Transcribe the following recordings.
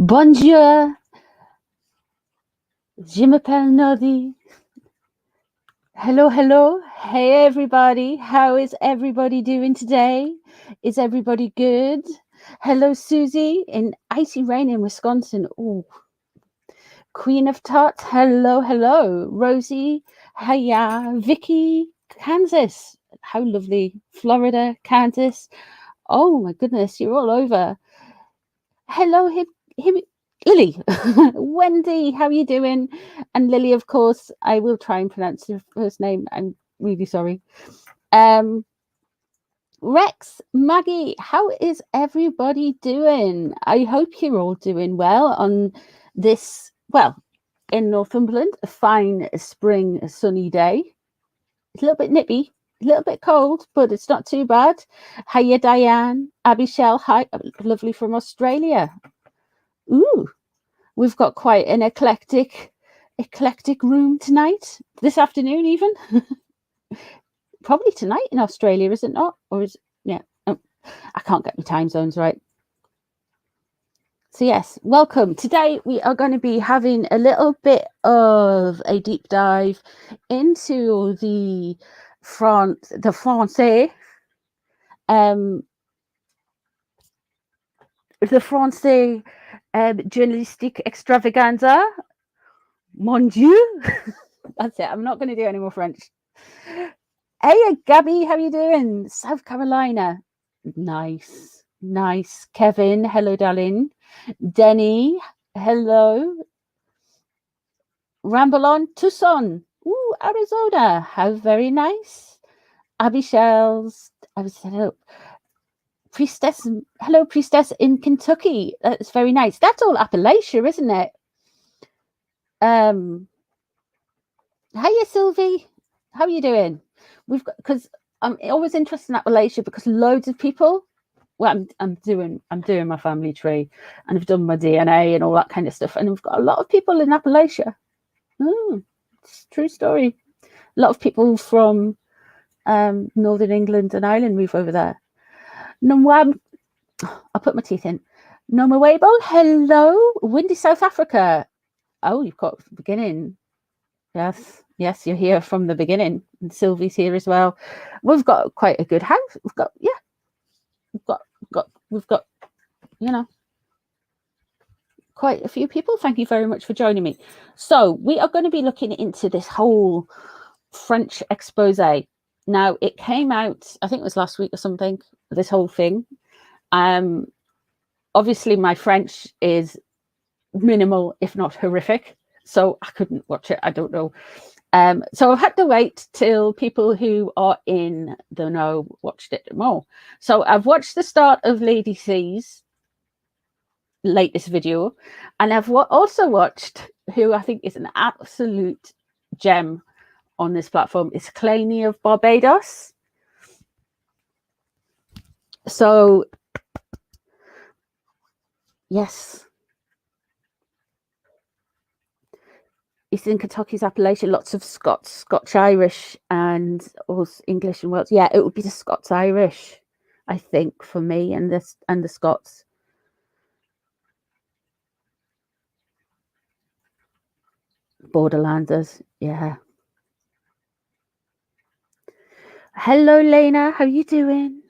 Bonjour, je m'appelle Nodi. Hello, hello. Hey, everybody. How is everybody doing today? Is everybody good? Hello, Susie in icy rain in Wisconsin. Ooh. Queen of Tots. Hello, hello. Rosie. Hiya. Vicky. Kansas. How lovely. Florida, Kansas. Oh, my goodness. You're all over. Hello, Lily. Wendy, how are you doing? And Lily, of course, I will try and pronounce your first name. I'm really sorry. Rex, Maggie, how is everybody doing? I hope you're all doing well on this, well, in Northumberland, a fine spring sunny day. It's a little bit nippy, a little bit cold, but it's not too bad. Hiya, Diane. Abby Shell, hi, lovely from Australia. Ooh, we've got quite an eclectic room tonight, this afternoon even. Probably tonight in Australia, is it not? Or is it, yeah, oh, I can't get my time zones right. So yes, welcome. Today we are going to be having a little bit of a deep dive into the Francais journalistic extravaganza. Mon Dieu. That's it. I'm not going to do any more French. Hey, Gabby, how you doing? South Carolina. Nice. Kevin, hello, darling. Denny, hello. Ramble on, Tucson. Ooh, Arizona. How very nice. Abby Shells. I was hello. Priestess, hello, Priestess in Kentucky. That's very nice. That's all Appalachia, isn't it? Hiya, Sylvie. How are you doing? We've got, because I'm always interested in Appalachia because loads of people. Well, I'm doing my family tree, and I've done my DNA and all that kind of stuff, and we've got a lot of people in Appalachia. It's a true story. A lot of people from Northern England and Ireland move over there. I'll put my teeth in. Noma Weibo, hello. Windy South Africa. Oh, you've got the beginning. Yes, you're here from the beginning. And Sylvie's here as well. We've got quite a good house. We've got, you know, quite a few people. Thank you very much for joining me. So we are going to be looking into this whole French expose. Now, it came out, I think it was last week or something, this whole thing. Obviously, my French is minimal, if not horrific, so I couldn't watch it. I don't know. So I've had to wait till people who are in the know watched it more. So I've watched the start of Lady C's latest video, and I've also watched who I think is an absolute gem on this platform is Claney of Barbados. So yes, Eastern Kentucky's Appalachia, lots of Scotch Irish, and also English and Welsh. Yeah, it would be the Scots Irish, I think, for me, and the Scots. Borderlanders, yeah. Hello, Lena. How you doing?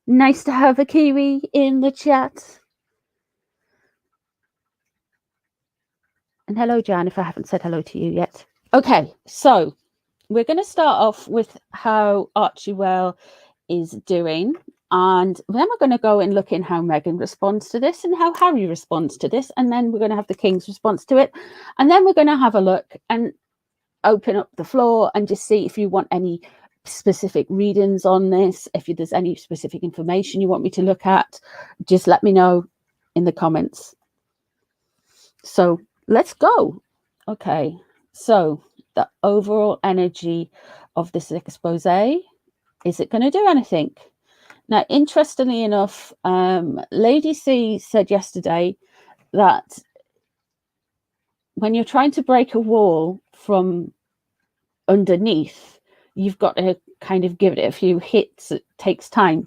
Nice to have a Kiwi in the chat. And hello, Jan, if I haven't said hello to you yet. Okay, so we're going to start off with how Archibald is doing. And then we're going to go and look in how Meghan responds to this and how Harry responds to this. And then we're going to have the King's response to it. And then we're going to have a look and open up the floor and just see if you want any specific readings on this. If there's any specific information you want me to look at, just let me know in the comments. So let's go. Okay, so the overall energy of this expose, is it going to do anything? Now, interestingly enough, Lady C said yesterday that when you're trying to break a wall from underneath, you've got to kind of give it a few hits. It takes time.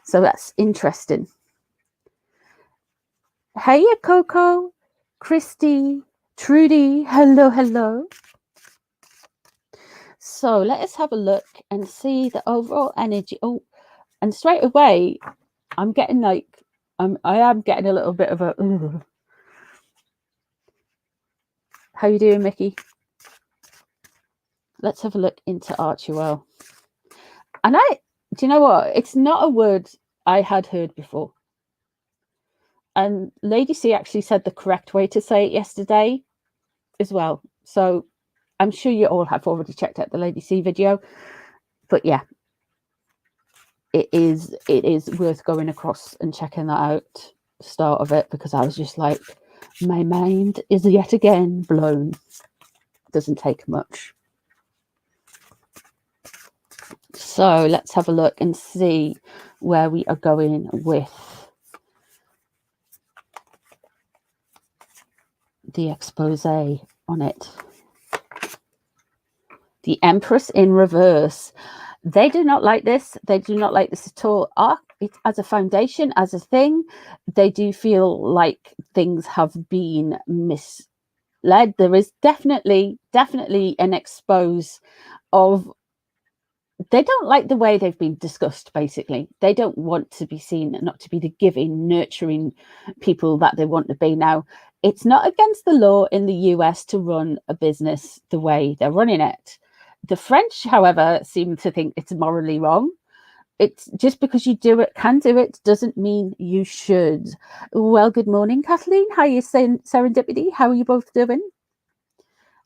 So that's interesting. Hey, Coco, Christy, Trudy, hello, hello. So let us have a look and see the overall energy. Oh, and straight away, I'm getting like, I am getting a little bit of a, ugh. How you doing, Mickey? Let's have a look into Archewell. And do you know what? It's not a word I had heard before. And Lady C actually said the correct way to say it yesterday as well. So I'm sure you all have already checked out the Lady C video. But yeah, it is worth going across and checking that out, the start of it, because I was just like, my mind is yet again blown. Doesn't take much. So let's have a look and see where we are going with the expose on it. The Empress in reverse. They do not like this. They do not like this at all. It, as a foundation, as a thing, they do feel like things have been misled. There is definitely an expose of, they don't like the way they've been discussed, basically. They don't want to be seen, not to be the giving, nurturing people that they want to be. Now, it's not against the law in the US to run a business the way they're running it. The French, however, seem to think it's morally wrong. It's just because you can do it, doesn't mean you should. Well, good morning, Kathleen. How are you saying, Serendipity? How are you both doing?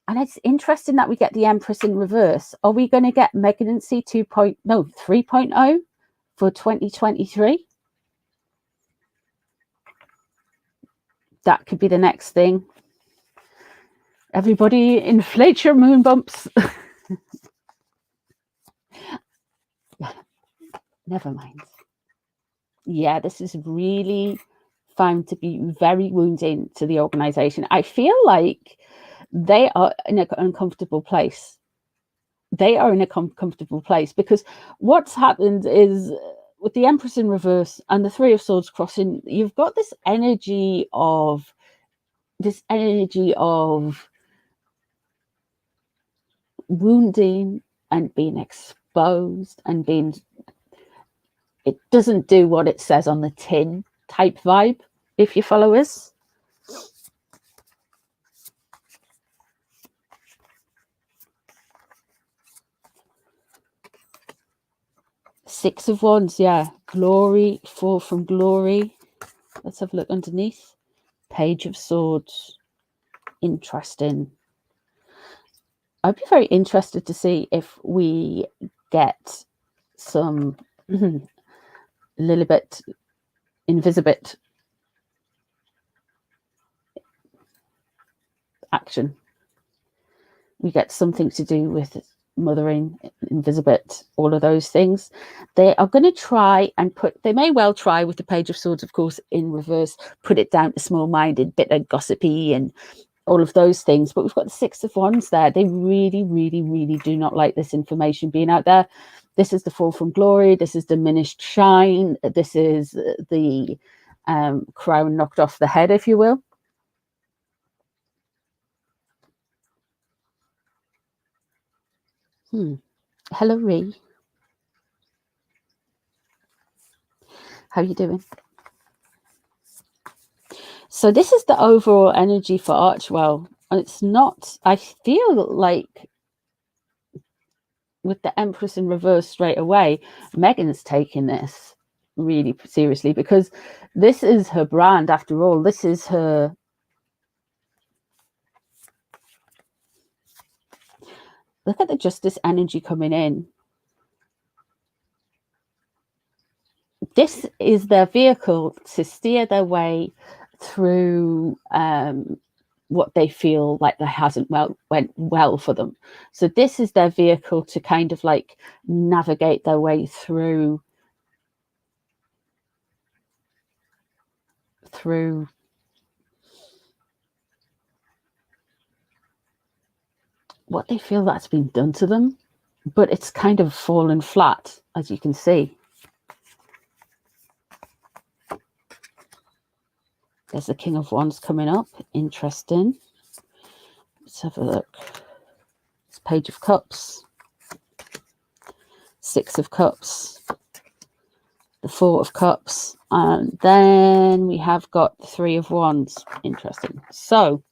And it's interesting that we get the Empress in reverse. Are we going to get Malignancy 3.0 for 2023? That could be the next thing. Everybody inflate your moon bumps. Never mind. Yeah, this is really found to be very wounding to the organization. I feel like they are in an uncomfortable place. They are in a comfortable place because what's happened is with the Empress in reverse and the Three of Swords crossing, you've got this energy of wounding and being exposed and being, it doesn't do what it says on the tin type vibe, if you follow us. Six of Wands, yeah. Glory, fall from glory. Let's have a look underneath. Page of Swords. Interesting. I'd be very interested to see if we get some little bit invisibit action. We get something to do with mothering, invisibit, all of those things. They are going to try and they may well try with the Page of Swords, of course, in reverse, put it down to small-minded, bit of gossipy and all of those things. But we've got the Six of Wands there. They really, really, really do not like this information being out there. This is the fall from glory. This is diminished shine. This is the crown knocked off the head, if you will. Hello, Ree. How are you doing? So this is the overall energy for Archewell. And it's not, I feel like with the Empress in reverse straight away, Megan's taking this really seriously because this is her brand after all. This is her. Look at the Justice energy coming in. This is their vehicle to steer their way through what they feel like that hasn't went well for them. So this is their vehicle to kind of like navigate their way through what they feel that's been done to them, but it's kind of fallen flat, as you can see. There's the King of Wands coming up. Interesting. Let's have a look. It's Page of Cups. Six of Cups. The Four of Cups. And then we have got the Three of Wands. Interesting. So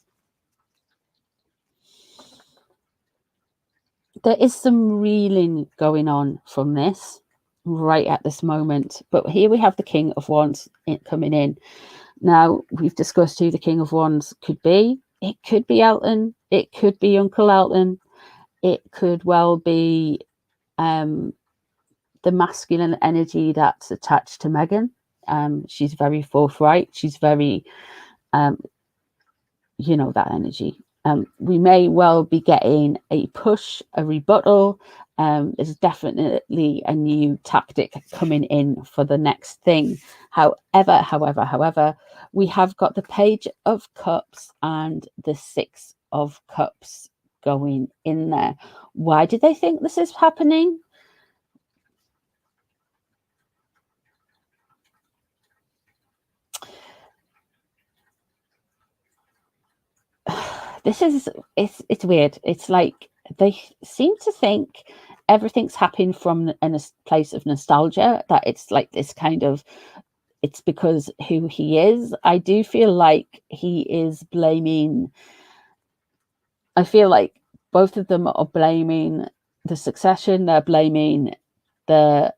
there is some reeling going on from this right at this moment. But here we have the King of Wands coming in. Now, we've discussed who the King of Wands could be. It could be Elton. It could be Uncle Elton. It could well be the masculine energy that's attached to Meghan. She's very forthright. She's very, you know, that energy. We may well be getting a push, a rebuttal. There's definitely a new tactic coming in for the next thing. However, we have got the Page of Cups and the Six of Cups going in there. Why do they think this is happening? It's weird. It's like they seem to think everything's happened from a place of nostalgia, that it's like this kind of, it's because who he is. I do feel like he is blaming, I feel like both of them are blaming the succession. They're blaming they're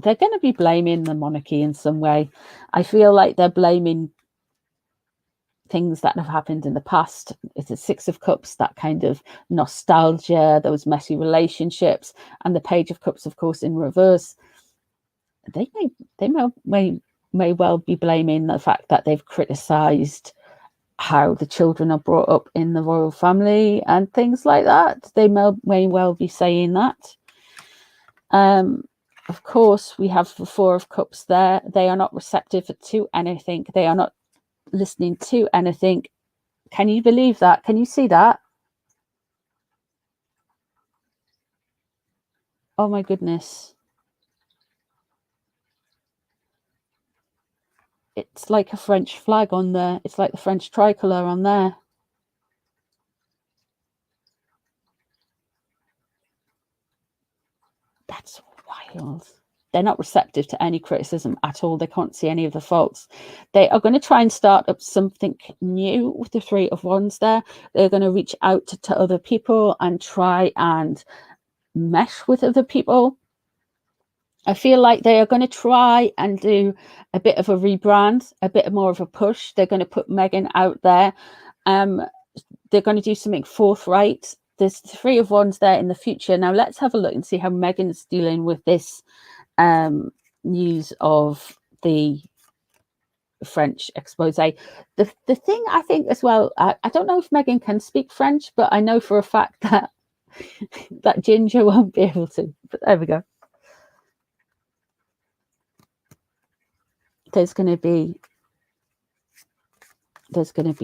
going to be blaming the monarchy in some way. I feel like they're blaming things that have happened in the past. It's a Six of Cups, that kind of nostalgia, those messy relationships, and the Page of Cups, of course, in reverse. They may well be blaming the fact that they've criticized how the children are brought up in the royal family and things like that. They may well be saying that. Of course, we have the Four of Cups there. They are not receptive to anything. They are not listening to anything. Can you believe that? Can you see that? Oh my goodness. It's like a French flag on there. It's like the French tricolour on there. That's wild. They're not receptive to any criticism at all. They can't see any of the faults. They are going to try and start up something new with the Three of Wands there. They're going to reach out to other people and try and mesh with other people. I feel like they are going to try and do a bit of a rebrand, a bit more of a push. They're going to put Meghan out there. They're going to do something forthright. There's the Three of Wands there in the future. Now let's have a look and see how Meghan's dealing with this news of the French expose. The thing I think as well, I don't know if Meghan can speak French, but I know for a fact that that Ginger won't be able to. But there we go. There's going to be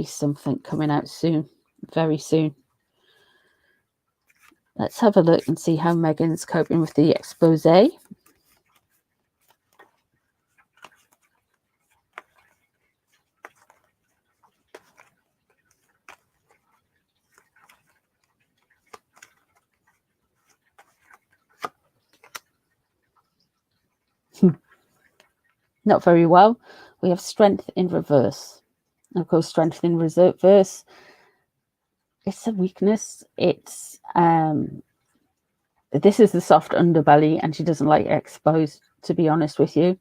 something coming out soon, very soon. Let's have a look and see how Meghan's coping with the expose. Not very well. We have Strength in reverse. Of course, Strength in reverse, it's a weakness. It's this is the soft underbelly, and she doesn't like it exposed, to be honest with you.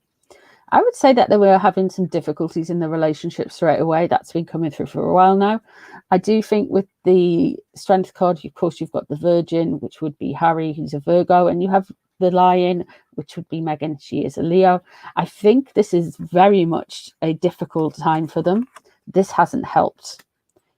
I would say that they were having some difficulties in the relationship straight away. That's been coming through for a while now. I do think with the Strength card, of course, you've got the Virgin, which would be Harry, who's a Virgo, and you have the Lion, which would be Meghan. She is a Leo. I think this is very much a difficult time for them. This hasn't helped.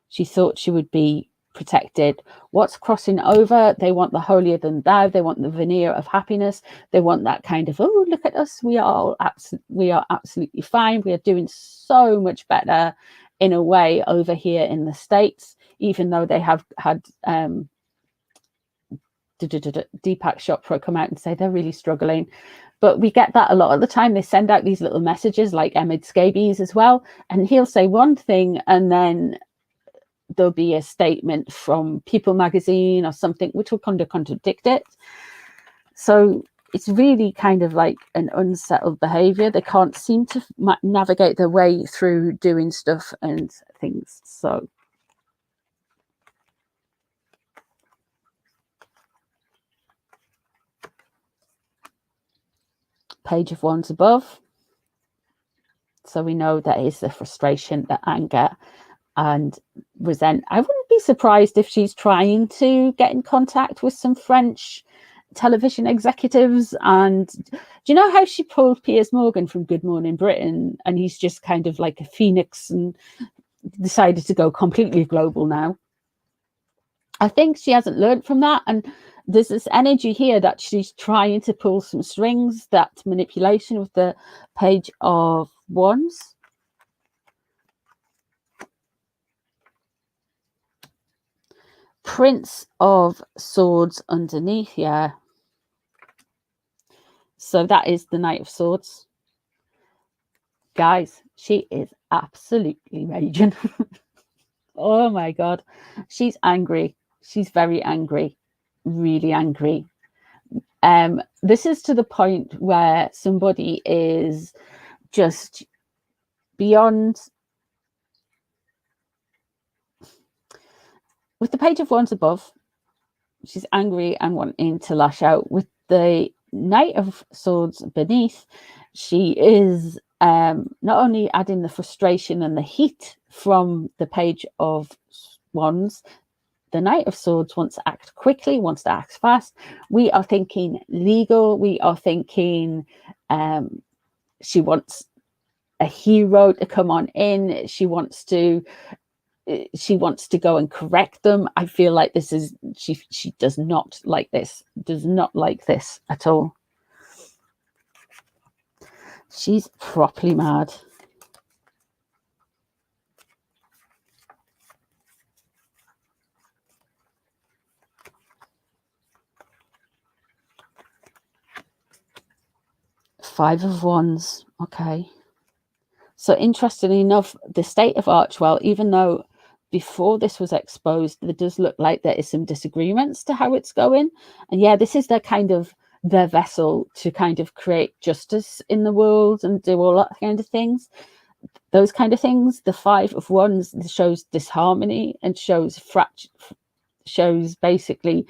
She thought she would be protected. What's crossing over? They want the holier than thou. They want the veneer of happiness. They want that kind of, oh, look at us. We are absolutely fine. We are doing so much better in a way over here in the States, even though they have had Deepak Chopra come out and say they're really struggling. But we get that a lot of the time. They send out these little messages like Emmett Scabies as well, and he'll say one thing and then there'll be a statement from People magazine or something which will kind of contradict it. So it's really kind of like an unsettled behavior. They can't seem to navigate their way through doing stuff and things. So Page of Wands above. So we know that is the frustration, the anger and resent. I wouldn't be surprised if she's trying to get in contact with some French television executives. And do you know how she pulled Piers Morgan from Good Morning Britain, and he's just kind of like a phoenix and decided to go completely global now? I think she hasn't learned from that, and there's this energy here that she's trying to pull some strings, that manipulation with the Page of Wands. Prince of Swords underneath, yeah. So that is the Knight of Swords. Guys, she is absolutely raging. Oh my God. She's angry. She's very angry, really angry. This is to the point where somebody is just beyond. With the Page of Wands above, she's angry and wanting to lash out. With the Knight of Swords beneath, she is not only adding the frustration and the heat from the Page of Wands. The Knight of Swords wants to act quickly, wants to act fast. We are thinking legal. We are thinking she wants a hero to come on in. She wants to go and correct them. I feel like this is, she does not like this, does not like this at all. She's properly mad. Five of Wands. Okay. So interestingly enough, the state of Archwell, even though before this was exposed, there does look like there is some disagreements to how it's going. And yeah, this is their vessel to kind of create justice in the world and do all that kind of things. Those kind of things. The Five of Wands shows disharmony and shows basically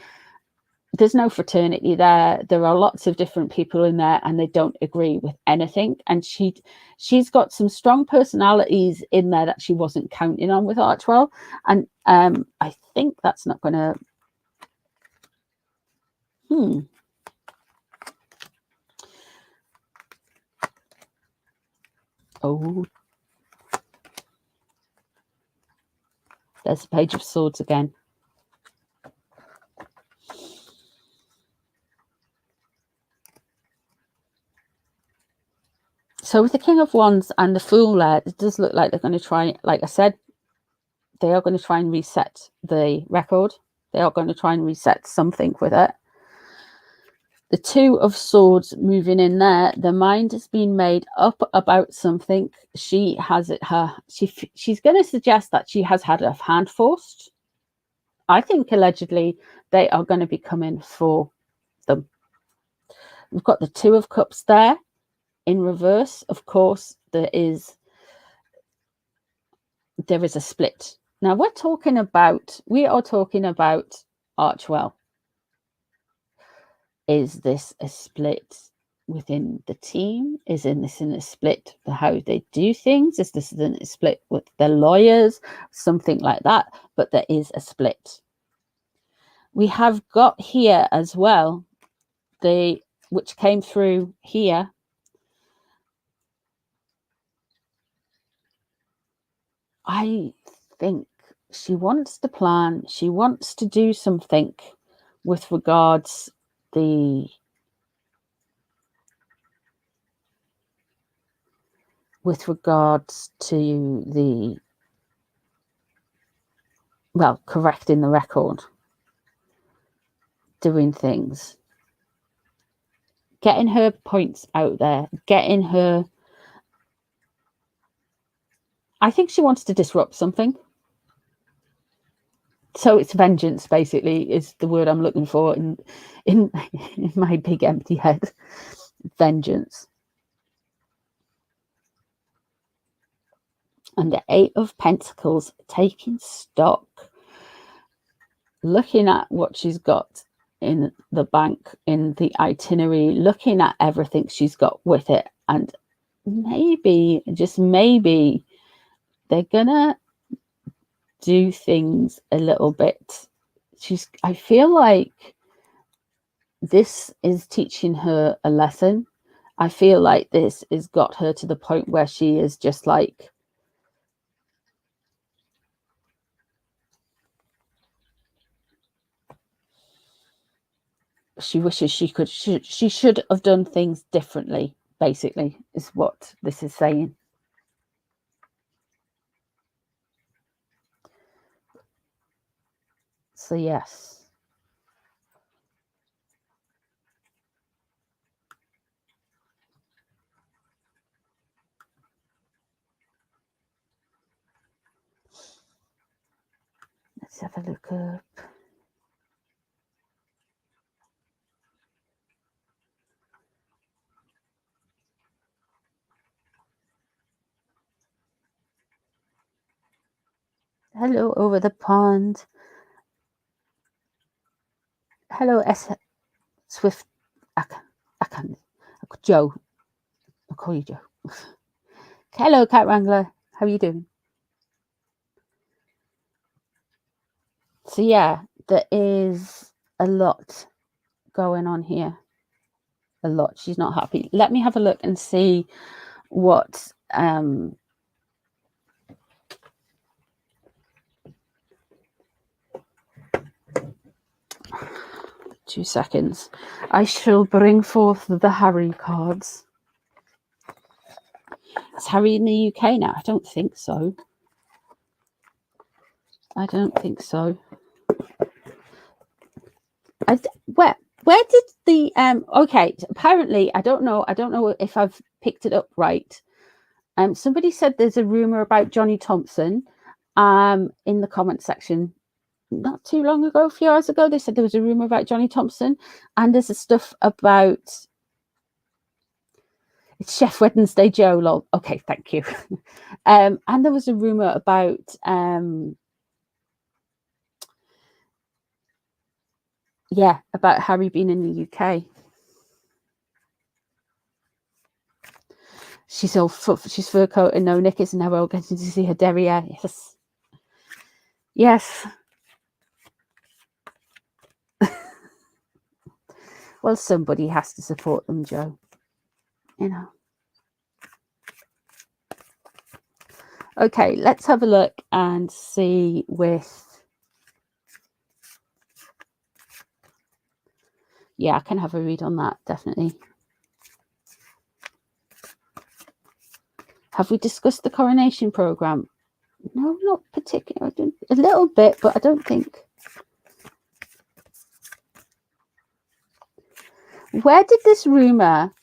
there's no fraternity there. There are lots of different people in there and they don't agree with anything. And she's got some strong personalities in there that she wasn't counting on with Archwell. And I think that's not going to... Oh. There's a Page of Swords again. So with the King of Wands and the Fool there, it does look like they're going to try, like I said, they are going to try and reset the record. They are going to try and reset something with it. The Two of Swords moving in there, the mind has been made up about something. She has it, she's going to suggest that she has had her hand forced. I think allegedly they are going to be coming for them. We've got the Two of Cups there. In reverse, of course, there is a split. Now we are talking about Archwell. Is this a split within the team? Is this in a split for how they do things? Is this in a split with the lawyers? Something like that. But there is a split. We have got here as well, which came through here. I think she wants to plan. She wants to do something with regards to the, well, correcting the record, doing things. getting her points out there, getting her... I think she wants to disrupt something. So it's vengeance, basically, is the word I'm looking for in my big empty head. Vengeance. And the 8 of Pentacles, taking stock, looking at what she's got in the bank, in the itinerary, looking at everything she's got with it, and maybe, just maybe, they're gonna do things a little bit. I feel like this is teaching her a lesson. I feel like this has got her to the point where she is just like, she wishes she should have done things differently, basically, is what this is saying. So yes. Let's have a look up. Hello over the pond. Hello S Swift. I can't. Joe. I'll call you Joe. Hello Cat Wrangler. How are you doing? So yeah, there is a lot going on here. A lot. She's not happy. Let me have a look and see what 2 seconds. I shall bring forth the Harry cards. Is Harry in the UK now? I don't think so. I don't think so. Where did the okay, apparently I don't know if I've picked it up right. Somebody said there's a rumor about Johnny Thompson in the comment section not too long ago, a few hours ago. They said there was a rumor about Johnny Thompson, and there's a stuff about it's Chef Wednesday Joe. Lol. Okay, thank you. And there was a rumor about yeah, about Harry being in the UK. She's all she's fur coat and no knickers, and now we're all getting to see her derriere. Yes, yes. Well, somebody has to support them, Joe. You know. Okay, let's have a look and see with. Yeah, I can have a read on that, definitely. Have we discussed the coronation program? No, not particularly. A little bit, but I don't think. Where did this rumor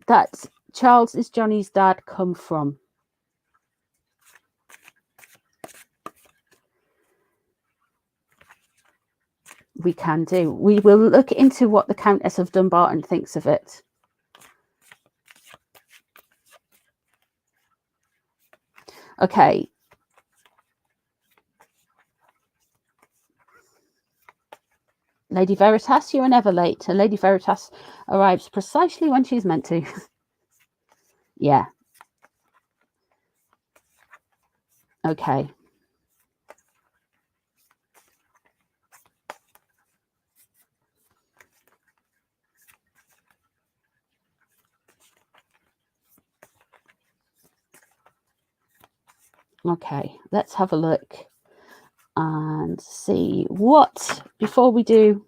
that Charles is Johnny's dad come from? We can do. We will look into what the Countess of Dumbarton thinks of it. Okay. Lady Veritas, you are never late. Lady Veritas arrives precisely when she's meant to. Yeah. Okay. Okay, let's have a look and see what, before we do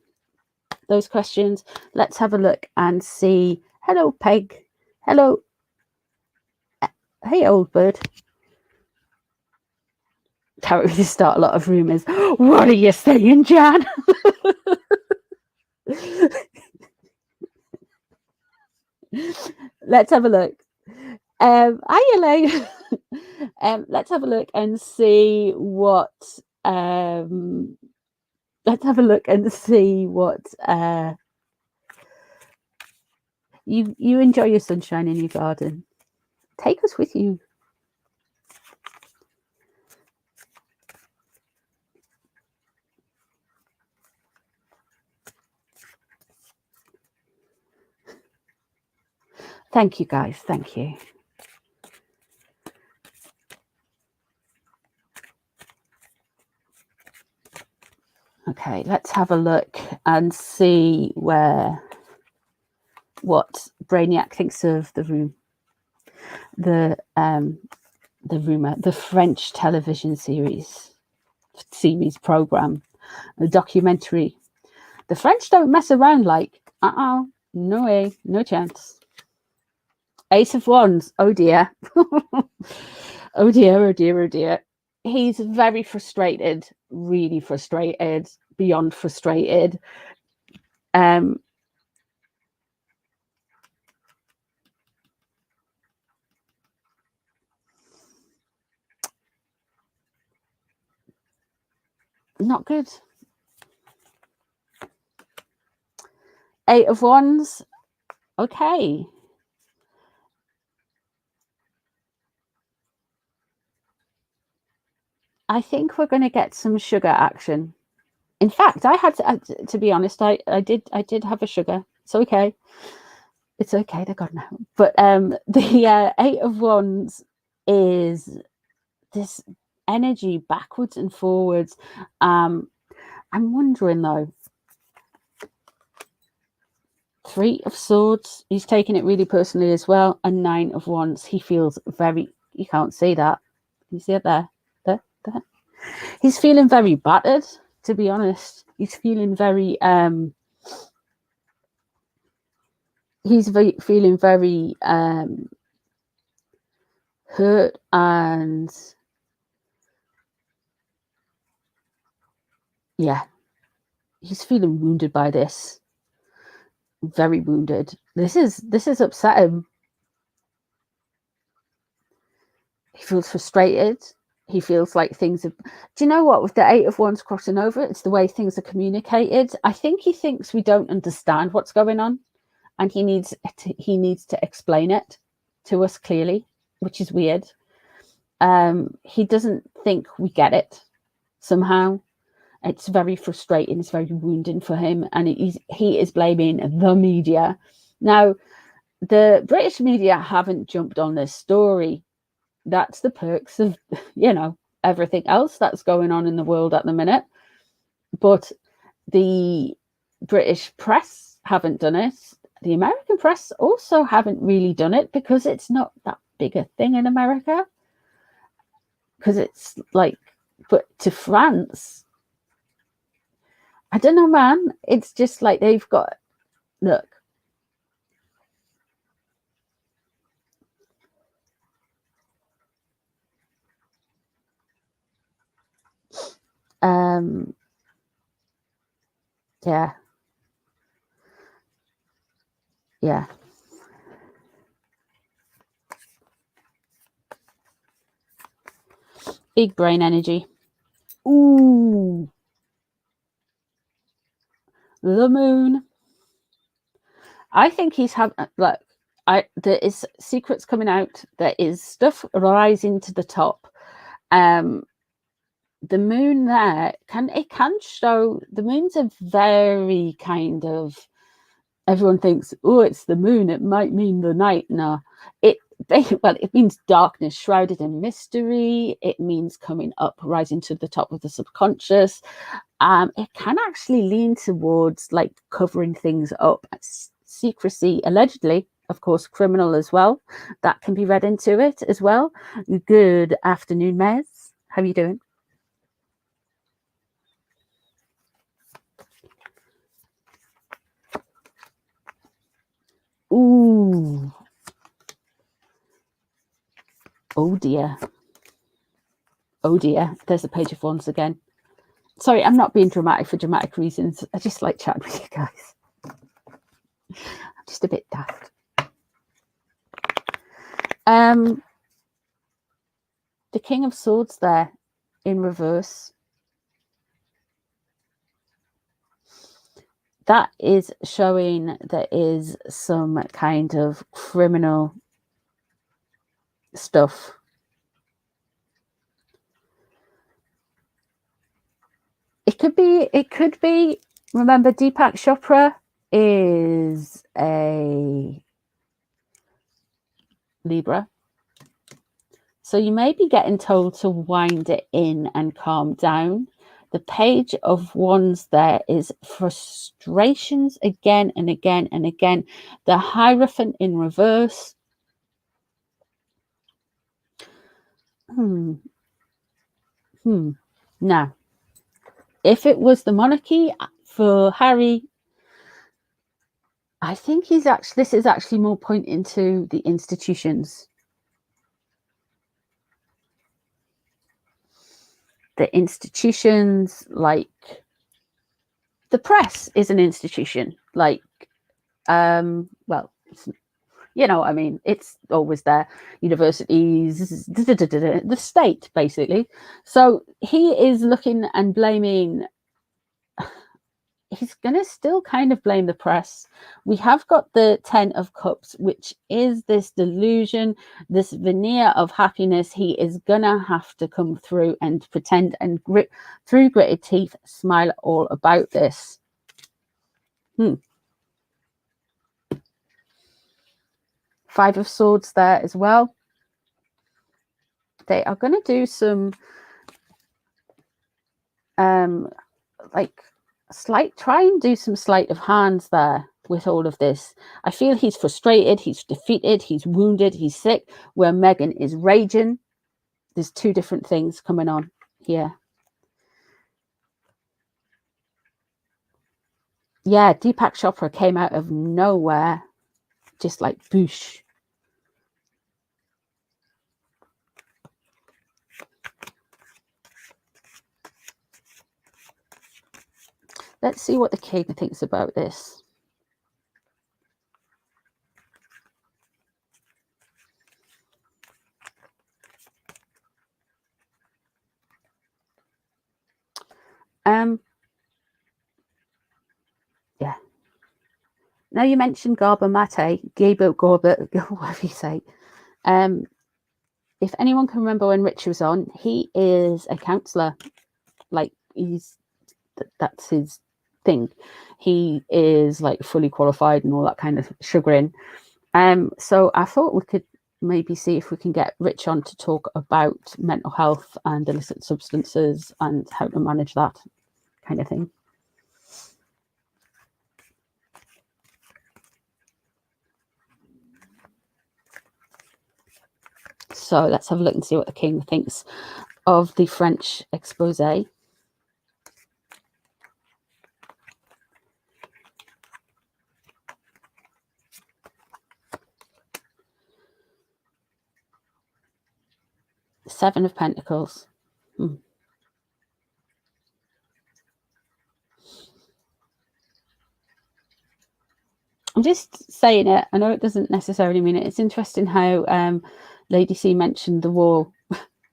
those questions, let's have a look and see. Hello, Peg. Hello. Hey, old bird. Tarot to start a lot of rumours. What are you saying, Jan? Let's have a look. Hi, Elaine. Let's have a look and see what. Let's have a look and see what. You enjoy your sunshine in your garden. Take us with you. Thank you, guys. Thank you. Okay, let's have a look and see what Brainiac thinks of the room. The rumor, the French television series program, the documentary. The French don't mess around. Like, no way, no chance. Ace of Wands. Oh dear. Oh dear, oh dear, oh dear. He's very frustrated, really frustrated, beyond frustrated. Not good. Eight of Wands. Okay. I think we're going to get some sugar action. In fact, I had to be honest, I did have a sugar. It's okay. It's okay, they're gone now. But the Eight of Wands is this energy backwards and forwards. I'm wondering though. Three of Swords, he's taking it really personally as well. And Nine of Wands, he feels very, you can't see that. You see it there? There. He's feeling very battered, to be honest. He's feeling very feeling very hurt, and yeah, he's feeling wounded by this. Very wounded. This is upset him. He feels frustrated. He feels like things have... Do you know what? With the Eight of Wands crossing over, it's the way things are communicated. I think he thinks we don't understand what's going on, and he needs to explain it to us clearly, which is weird. He doesn't think we get it somehow. It's very frustrating. It's very wounding for him, and he is blaming the media. Now, the British media haven't jumped on this story. That's the perks of, everything else that's going on in the world at the minute. But the British press haven't done it. The American press also haven't really done it, because it's not that big a thing in America. Because it's like, but to France, I don't know, man. It's just like they've got, look. Yeah. Big brain energy. Ooh. The Moon. I think he's look, there is secrets coming out. There is stuff rising to the top. The Moon there can show, the Moon's a very kind of, everyone thinks, oh, it's the moon, it might mean the night. No, it means darkness shrouded in mystery. It means coming up, rising to the top of the subconscious. It can actually lean towards like covering things up. Secrecy, allegedly, of course, criminal as well. That can be read into it as well. Good afternoon, Mez. How are you doing? Ooh. Oh dear. Oh dear. There's a Page of Wands again. Sorry, I'm not being dramatic for dramatic reasons. I just like chatting with you guys. I'm just a bit daft. The King of Swords there in reverse. That is showing there is some kind of criminal stuff. It could be, remember Deepak Chopra is a Libra. So you may be getting told to wind it in and calm down. The Page of Wands there is frustrations again and again and again. The Hierophant in reverse. Now, if it was the monarchy for Harry, I think this is actually more pointing to the institutions. The institutions, like the press is an institution, like well, you know, I mean, it's always there. Universities, the state, basically. So he is looking and blaming. He's going to still kind of blame the press. We have got the 10 of Cups, which is this delusion, this veneer of happiness. He is going to have to come through and pretend and through gritted teeth, smile all about this. 5 of Swords there as well. They are going to do some try and do some sleight of hands there with all of this. I feel he's frustrated, he's defeated, he's wounded, he's sick, where Meghan is raging. There's 2 different things coming on here. Yeah, Deepak Chopra came out of nowhere, just like boosh. Let's see what the king thinks about this. Yeah. Now you mentioned Garba Mate, whatever you say. If anyone can remember when Rich was on, he is a counsellor. Like that's his thing. He is like fully qualified and all that kind of sugaring. So I thought we could maybe see if we can get Rich on to talk about mental health and illicit substances and how to manage that kind of thing. So let's have a look and see what the king thinks of the French expose. 7 of Pentacles. I'm just saying it. I know it doesn't necessarily mean it. It's interesting how Lady C mentioned the wall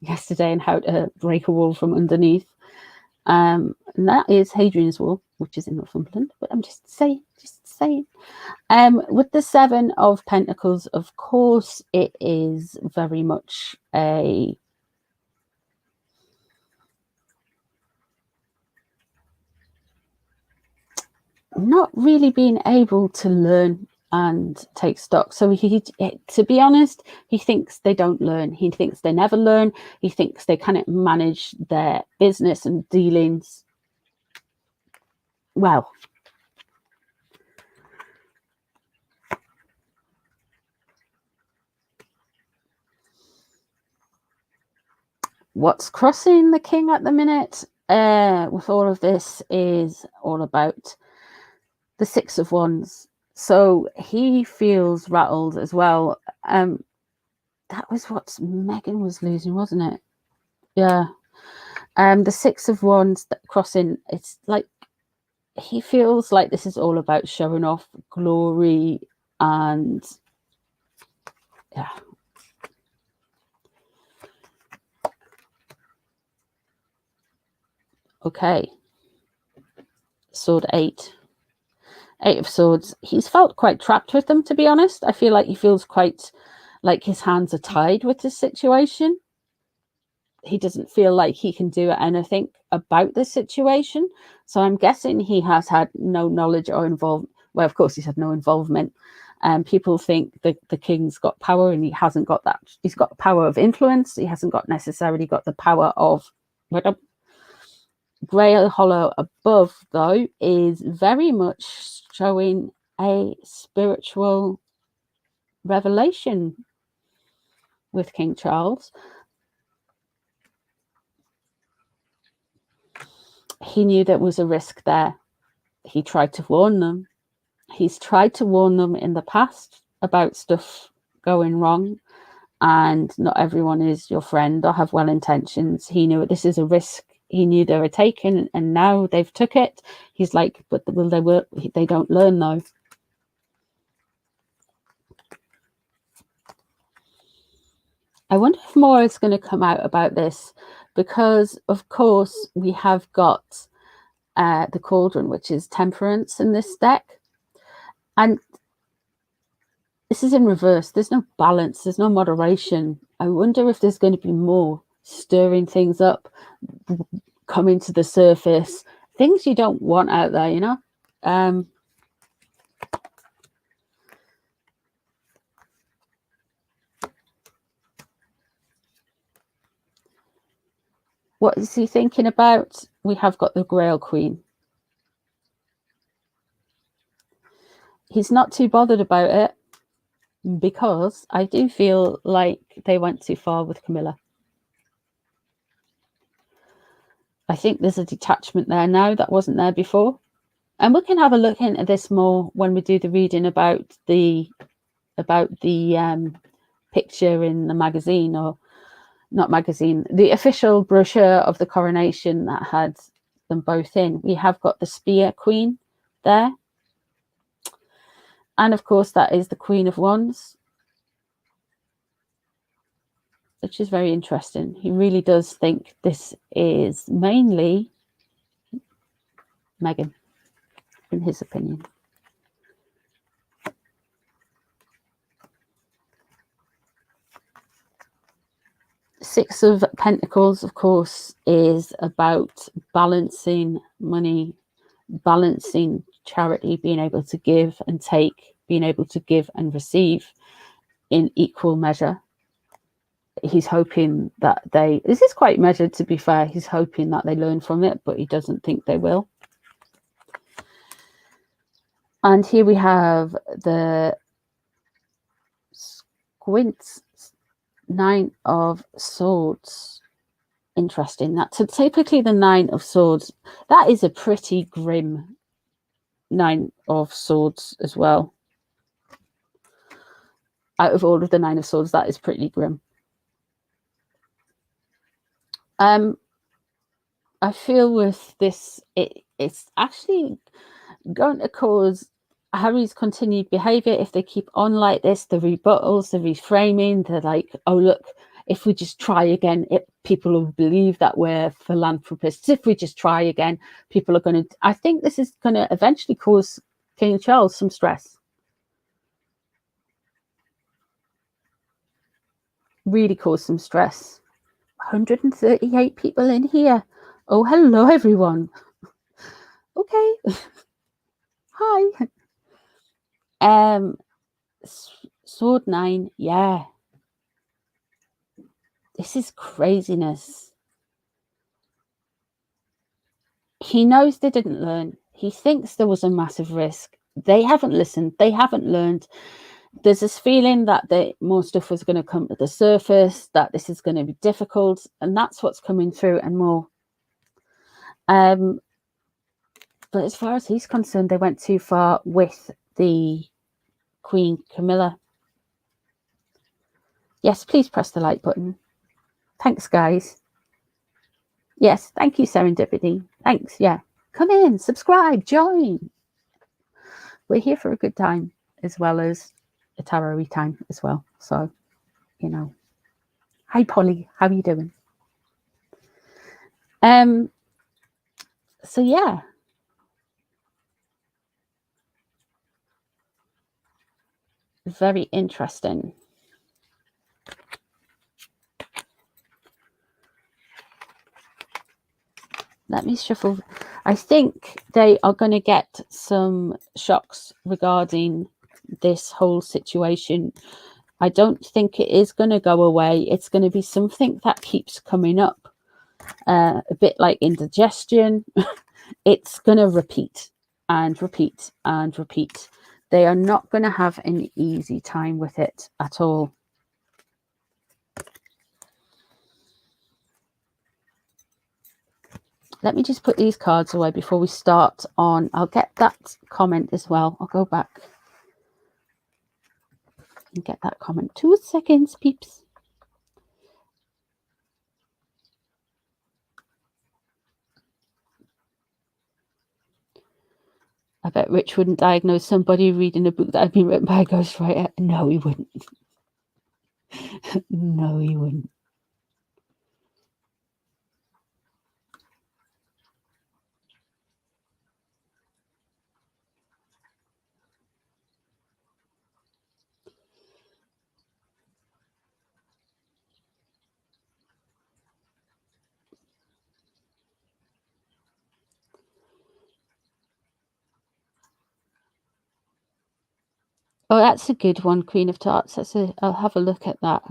yesterday and how to break a wall from underneath. And that is Hadrian's Wall, which is in Northumberland. But I'm just saying. With the 7 of Pentacles, of course, it is very much a not really being able to learn and take stock. So to be honest, he thinks they don't learn. He thinks they never learn. He thinks they cannot manage their business and dealings well. What's crossing the king at the minute with all of this is all about the 6 of Wands. So he feels rattled as well. That was what Meghan was losing, wasn't it? Yeah. The 6 of Wands crossing, it's like he feels like this is all about showing off glory and yeah. Okay. Sword 8. 8 of Swords. He's felt quite trapped with them, to be honest. I feel like he feels quite like his hands are tied with this situation. He doesn't feel like he can do anything about this situation. So I'm guessing he has had no knowledge or involvement. Well, of course, he's had no involvement. People think that the king's got power and he hasn't got that. He's got the power of influence. He hasn't got necessarily got the power of... Grail Hollow above, though, is very much showing a spiritual revelation with King Charles. He knew there was a risk there. He tried to warn them. He's tried to warn them in the past about stuff going wrong, and not everyone is your friend or have well intentions. He knew this is a risk. He knew they were taking, and now they've took it. He's like, but will they work? They don't learn, though. I wonder if more is going to come out about this, because of course we have got the Cauldron, which is Temperance in this deck, and this is in reverse. There's no balance, there's no moderation. I wonder if there's going to be more stirring things up, coming to the surface, things you don't want out there, you know. What is he thinking about? We have got the Grail Queen. He's not too bothered about it, because I do feel like they went too far with Camilla. I think there's a detachment there now that wasn't there before. And we can have a look into this more when we do the reading about the picture in the magazine, or not magazine, the official brochure of the coronation that had them both in. We have got the Spear Queen there. And of course, that is the Queen of Wands, which is very interesting. He really does think this is mainly Meghan, in his opinion. Six of Pentacles, of course, is about balancing money, balancing charity, being able to give and take, being able to give and receive in equal measure. He's hoping that this is quite measured, to be fair. He's hoping that they learn from it, but he doesn't think they will. And here we have the Squints, 9 of Swords. Interesting. That's typically the 9 of Swords. That is a pretty grim 9 of Swords as well. Out of all of the 9 of Swords, that is pretty grim. I feel with this, it's actually going to cause Harry's continued behavior. If they keep on like this, the rebuttals, the reframing, they're like, oh look, if we just try again, people will believe that we're philanthropists. If we just try again, people are going to... I think this is going to eventually cause King Charles some stress. Really cause some stress. 138 people in here. Oh, hello, everyone. Okay. Hi. Sword 9. Yeah. This is craziness. He knows they didn't learn. He thinks there was a massive risk. They haven't listened. They haven't learned. There's this feeling that more stuff was going to come to the surface, that this is going to be difficult, and that's what's coming through and more. But as far as he's concerned, they went too far with the Queen Camilla. Yes, please press the like button. Thanks, guys. Yes, thank you, Serendipity. Thanks, yeah. Come in, subscribe, join. We're here for a good time, as well as a tarot-y time as well. So, you know. Hi, Polly. How are you doing? So yeah. Very interesting. Let me shuffle. I think they are going to get some shocks regarding this whole situation. I don't think it is going to go away. It's going to be something that keeps coming up, a bit like indigestion. It's going to repeat and repeat and repeat. They are not going to have an easy time with it at all. Let me just put these cards away before we start on. I'll get that comment as well. I'll go back and get that comment. 2 seconds, peeps. I bet Rich wouldn't diagnose somebody reading a book that had been written by a ghostwriter. No, he wouldn't. No, he wouldn't. Oh, that's a good one, Queen of Tarts. I'll have a look at that.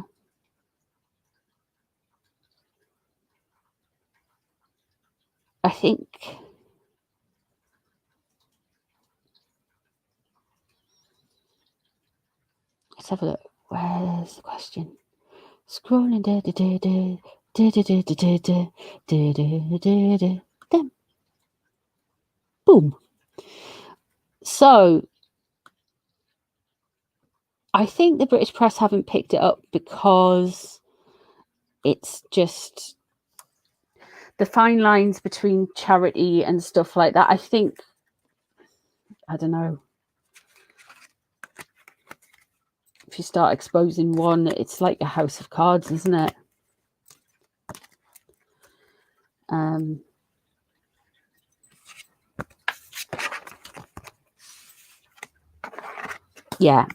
I think let's have a look. Where's the question? Scrolling. Boom. So I think the British press haven't picked it up because it's just the fine lines between charity and stuff like that. I think, I don't know, if you start exposing one, it's like a house of cards, isn't it? Yeah.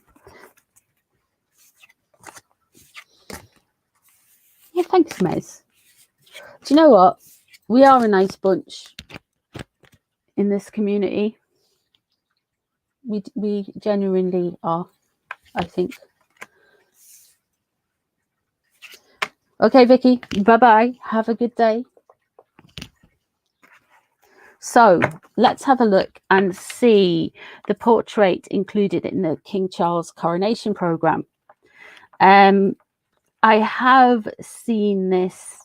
Yeah, thanks, Mez. Do you know what? We are a nice bunch in this community. We genuinely are, I think. Okay, Vicky, bye-bye. Have a good day. So let's have a look and see the portrait included in the King Charles coronation program. I have seen this.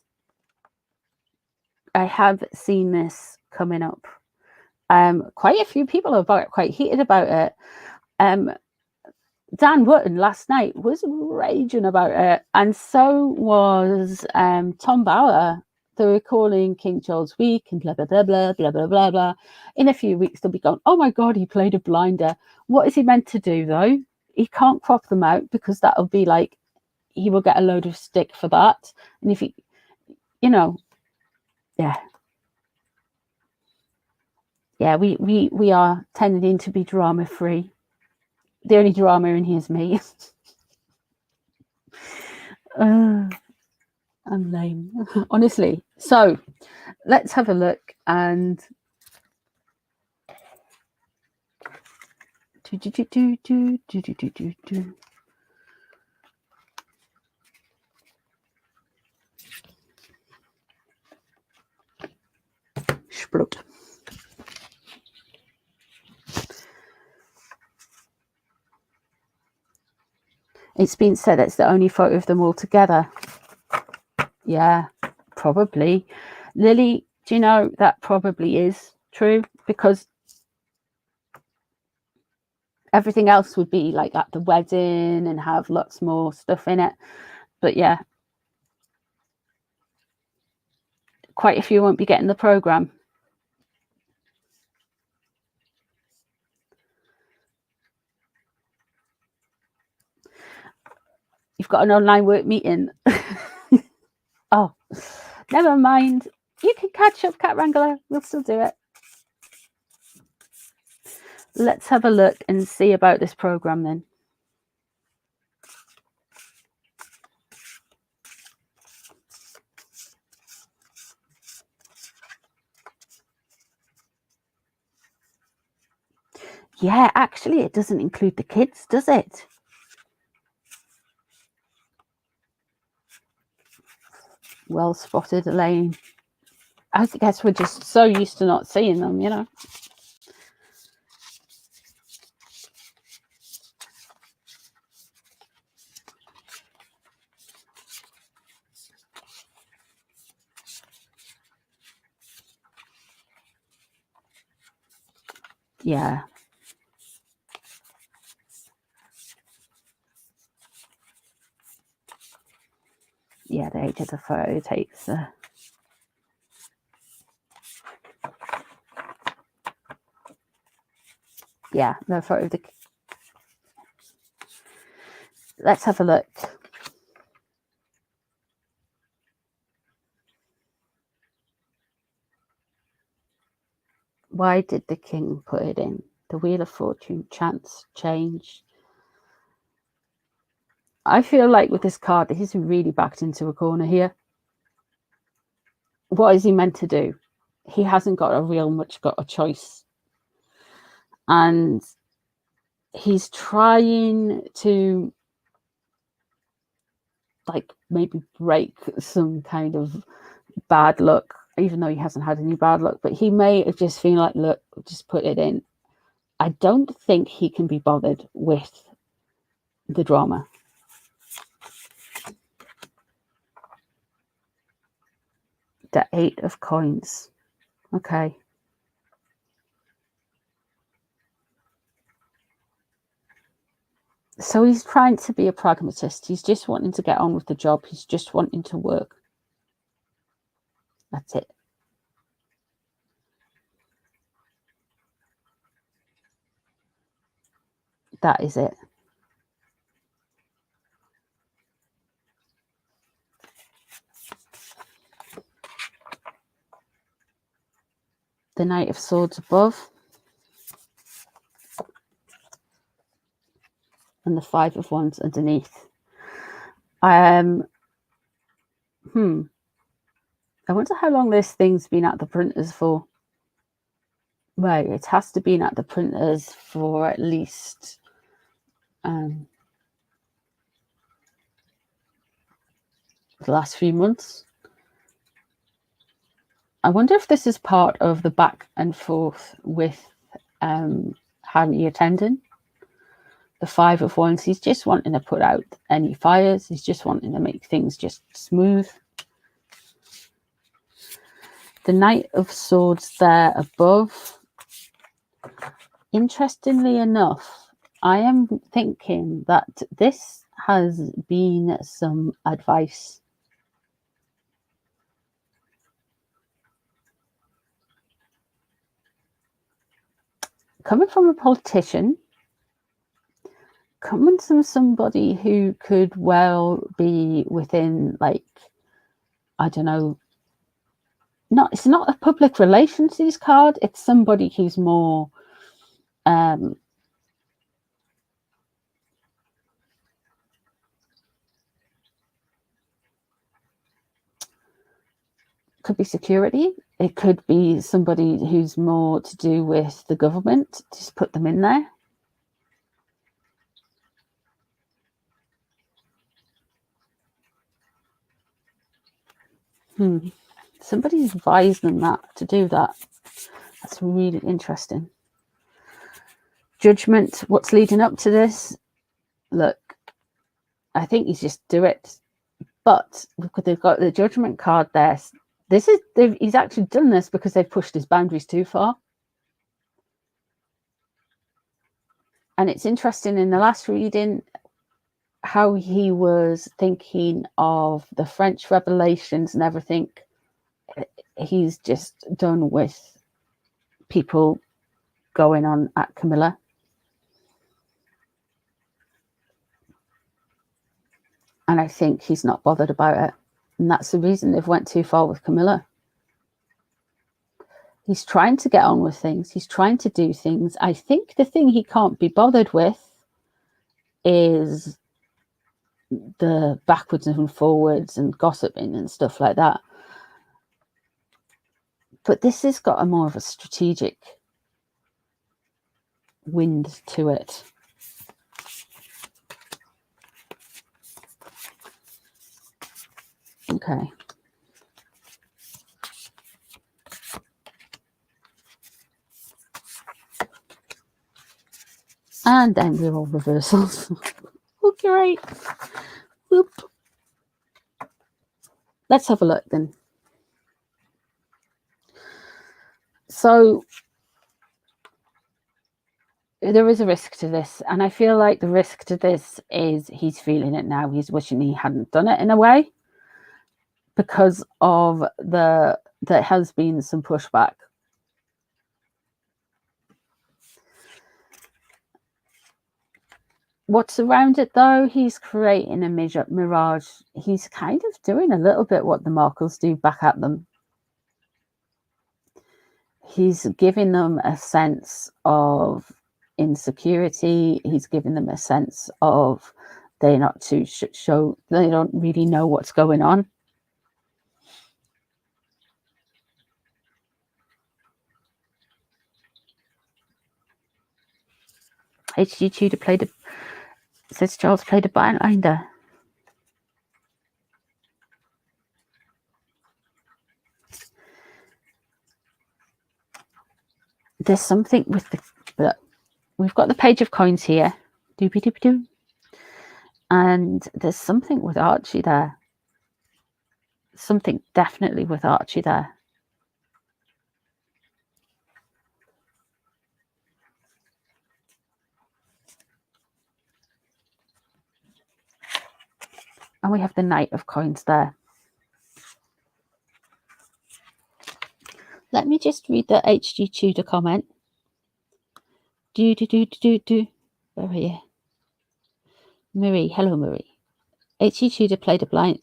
Coming up. Quite a few people are quite heated about it. Dan Wootton last night was raging about it, and so was Tom Bauer. They were calling King Charles weak and blah blah blah blah blah blah blah blah. In a few weeks, they'll be going, "Oh my God, he played a blinder." What is he meant to do though? He can't crop them out because that'll be like he will get a load of stick for that. And if he, yeah, we are tending to be drama free. The only drama in here is me. I'm lame, honestly. So let's have a look and Splot. It's been said it's the only photo of them all together. Yeah, probably. Lily, do you know that probably is true? Because everything else would be like at the wedding and have lots more stuff in it. But yeah, quite a few won't be getting the program. You've got an online work meeting. Oh, never mind. You can catch up, Cat Wrangler. We'll still do it. Let's have a look and see about this program then. Yeah, actually, it doesn't include the kids, does it? Well spotted, Elaine. I guess we're just so used to not seeing them, you know. Yeah. Yeah, the age of the photo takes... yeah, the photo of the... Let's have a look. Why did the king put it in? The Wheel of Fortune, chance, change. I feel like with this card, he's really backed into a corner here. What is he meant to do? He hasn't got a choice. And he's trying to like maybe break some kind of bad luck, even though he hasn't had any bad luck, but he may have just been like, look, just put it in. I don't think he can be bothered with the drama. The 8 of Coins. Okay. So he's trying to be a pragmatist. He's just wanting to get on with the job. He's just wanting to work. That's it. That is it. The Knight of Swords above. And the 5 of Wands underneath. I wonder how long this thing's been at the printers for. Right, it has to be at the printers for at least the last few months. I wonder if this is part of the back and forth with Harry attending. The 5 of Wands, he's just wanting to put out any fires. He's just wanting to make things just smooth. The Knight of Swords there above. Interestingly enough, I am thinking that this has been some advice. Coming from a politician, coming from somebody who could well be within, like, I don't know, it's not a public relations card, it's somebody who's more could be security, it could be somebody who's more to do with the government. Just put them in there. Somebody's advised them that to do that. That's really interesting. Judgment, what's leading up to this? Look, I think he's just do it. But they've got the Judgment card there. He's actually done this because they've pushed his boundaries too far. And it's interesting in the last reading how he was thinking of the French revelations and everything. He's just done with people going on at Camilla. And I think he's not bothered about it. And that's the reason they've went too far with Camilla. He's trying to get on with things. He's trying to do things. I think the thing he can't be bothered with is the backwards and forwards and gossiping and stuff like that. But this has got a more of a strategic wind to it. Okay. And then we're all reversals. Oh, great. Whoop. Let's have a look then. So there is a risk to this, and I feel like the risk to this is he's feeling it now. He's wishing he hadn't done it in a way, because of there has been some pushback. What's around it though, he's creating a mirage. He's kind of doing a little bit what the Markles do back at them. He's giving them a sense of insecurity. He's giving them a sense of they're not too show, they don't really know what's going on. HG Tudor played a, says Charles played a binder. There's something with the, we've got the Page of Coins here. Doopy doopy doo. And there's something with Archie there. Something definitely with Archie there. And we have the Knight of Coins there. Let me just read the HG Tudor comment. Do. Where are you? Marie. Hello, Marie. HG Tudor played a blind.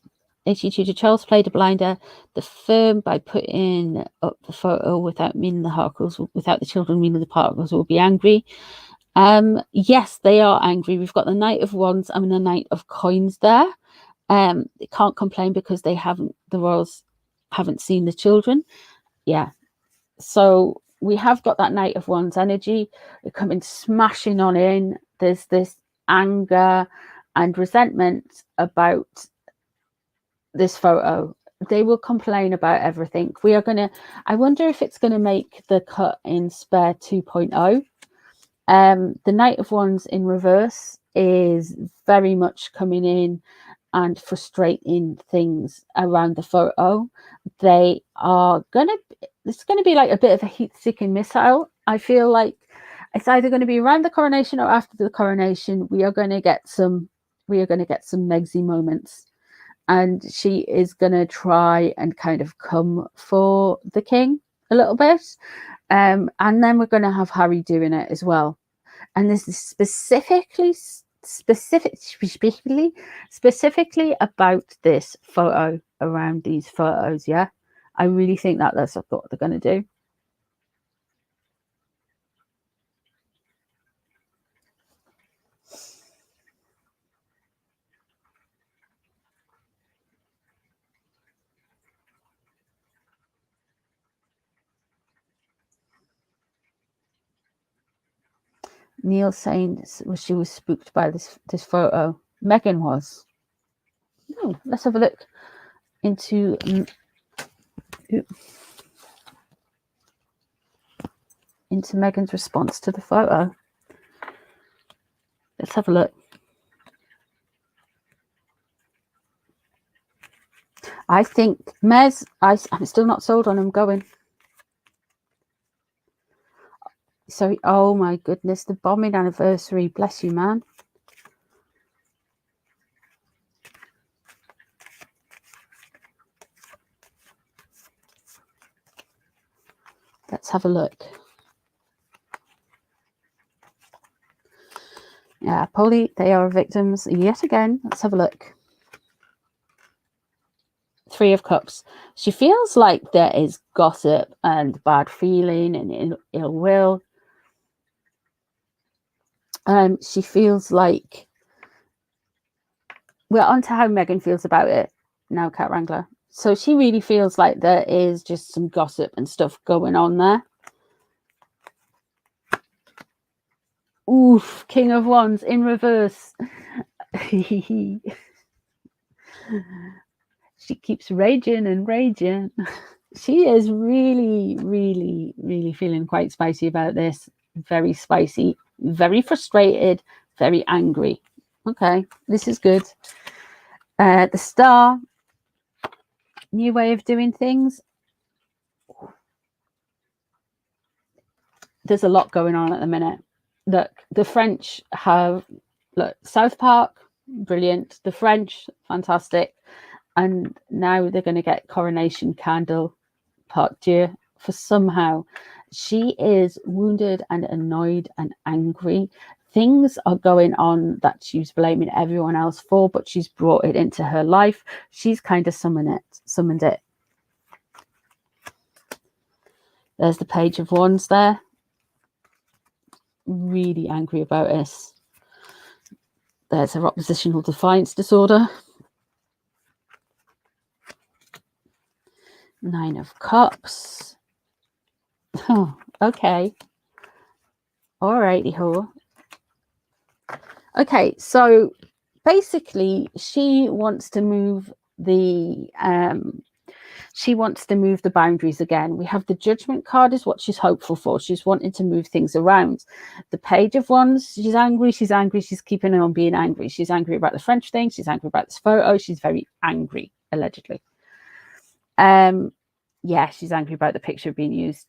HG Tudor Charles played a blinder. The firm by putting up the photo without meaning the Harkles, without the children meaning the Parkles, will be angry. Yes, they are angry. We've got the Knight of Wands and the Knight of Coins there. They can't complain because they haven't, the royals haven't seen the children. Yeah. So we have got that Knight of Wands energy. They're coming smashing on in. There's this anger and resentment about this photo. They will complain about everything. We are going to, I wonder if it's going to make the cut in Spare 2.0. The Knight of Wands in reverse is very much coming in and frustrating things around the photo. They are going to, it's going to be like a bit of a heat-seeking missile. I feel like it's either going to be around the coronation or after the coronation. We are going to get some Megsy moments, and she is going to try and kind of come for the king a little bit, and then we're going to have Harry doing it as well. And this is specifically about this photo, around these photos. Yeah, I really think that that's what they're going to do. Neil saying she was spooked by this photo. Megan was. Oh, let's have a look into Megan's response to the photo. Let's have a look. I think Mez, I'm still not sold on him going. So, oh my goodness, the bombing anniversary. Bless you, man. Let's have a look. Yeah, Polly, they are victims yet again. Let's have a look. Three of Cups. She feels like there is gossip and bad feeling and ill will. She feels like, we're on to how Megan feels about it now, Cat Wrangler. So she really feels like there is just some gossip and stuff going on there. Oof, King of Wands in reverse. She keeps raging and raging. She is really, really, really feeling quite spicy about this. Very spicy, very frustrated, very angry. Okay, this is good. The Star, new way of doing things. There's a lot going on at the minute. Look, the French have, look, South Park, brilliant. The French, fantastic. And now they're going to get Coronation Candle Part 2 for somehow. She is wounded and annoyed and angry. Things are going on that she's blaming everyone else for, but she's brought it into her life. She's kind of summoned it. There's the Page of Wands there. Really angry about this. There's her oppositional defiance disorder. Nine of Cups. Oh, okay. Alrighty ho. Okay, so basically she wants to move the boundaries again. We have the Judgment card is what she's hopeful for. She's wanting to move things around. The Page of Wands, she's angry, she's keeping on being angry. She's angry about the French thing, she's angry about this photo, she's very angry, allegedly. Yeah, she's angry about the picture being used.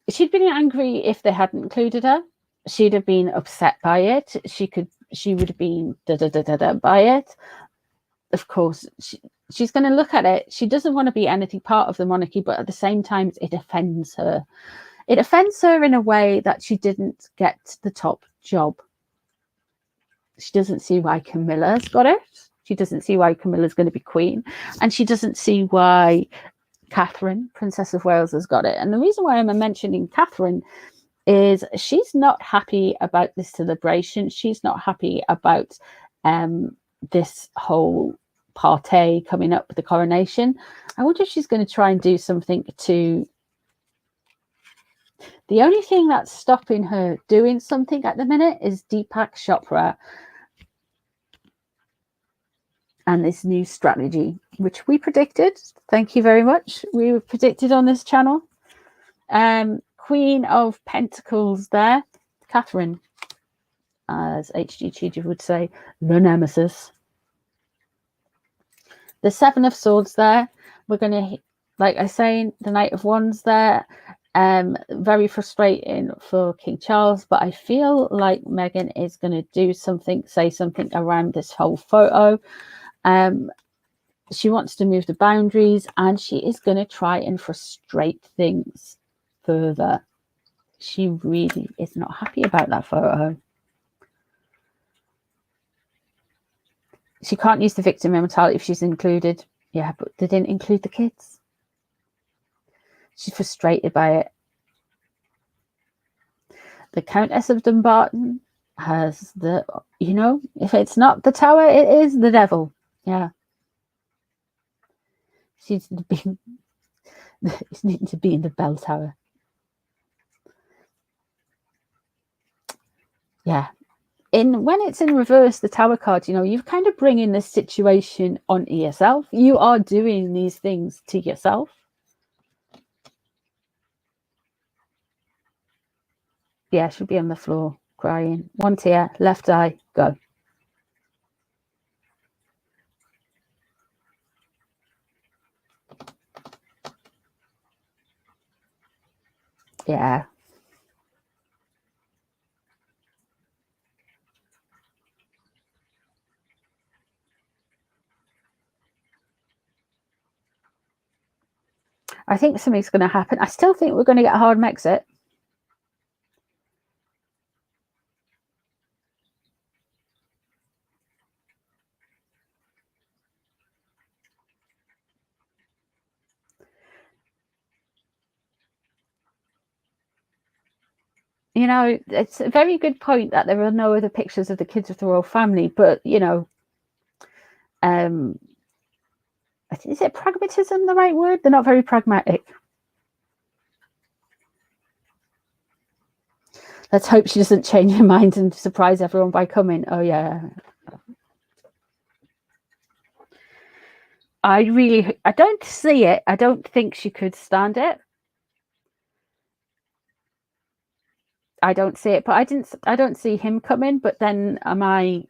She'd been angry if they hadn't included her. She'd have been upset by it. She would have been by it. Of course, she's going to look at it. She doesn't want to be anything part of the monarchy, but at the same time, it offends her. It offends her in a way that she didn't get the top job. She doesn't see why Camilla's got it. She doesn't see why Camilla's going to be queen. And she doesn't see why Catherine, Princess of Wales, has got it. And the reason why I'm mentioning Catherine is she's not happy about this celebration. She's not happy about this whole party coming up with the coronation. I wonder if she's going to try and do something to... The only thing that's stopping her doing something at the minute is Deepak Chopra and this new strategy, which we predicted. Thank you very much. We were predicted on this channel. Queen of Pentacles there, Catherine, as H.G. Chiji would say, the nemesis. The Seven of Swords there. We're going to, like I was saying, the Knight of Wands there. Very frustrating for King Charles, but I feel like Meghan is going to do something, say something around this whole photo. She wants to move the boundaries, and she is going to try and frustrate things further. She really is not happy about that photo. She can't use the victim mentality if she's included. Yeah, but they didn't include the kids. She's frustrated by it. The Countess of Dumbarton has the, you know, if it's not the Tower, it is the devil. Yeah. She's needing to be in the bell tower. Yeah. When it's in reverse, the Tower card, you know, you're kind of bringing this situation onto yourself. You are doing these things to yourself. Yeah, she'll be on the floor crying. One tear, left eye, go. Yeah. I think something's going to happen. I still think we're going to get a hard Brexit. You know, it's a very good point that there are no other pictures of the kids of the royal family, but, you know, is it pragmatism the right word? They're not very pragmatic. Let's hope she doesn't change her mind and surprise everyone by coming. Oh, yeah. I don't see it. I don't think she could stand it. I don't see it, but I don't see him coming, but then am I...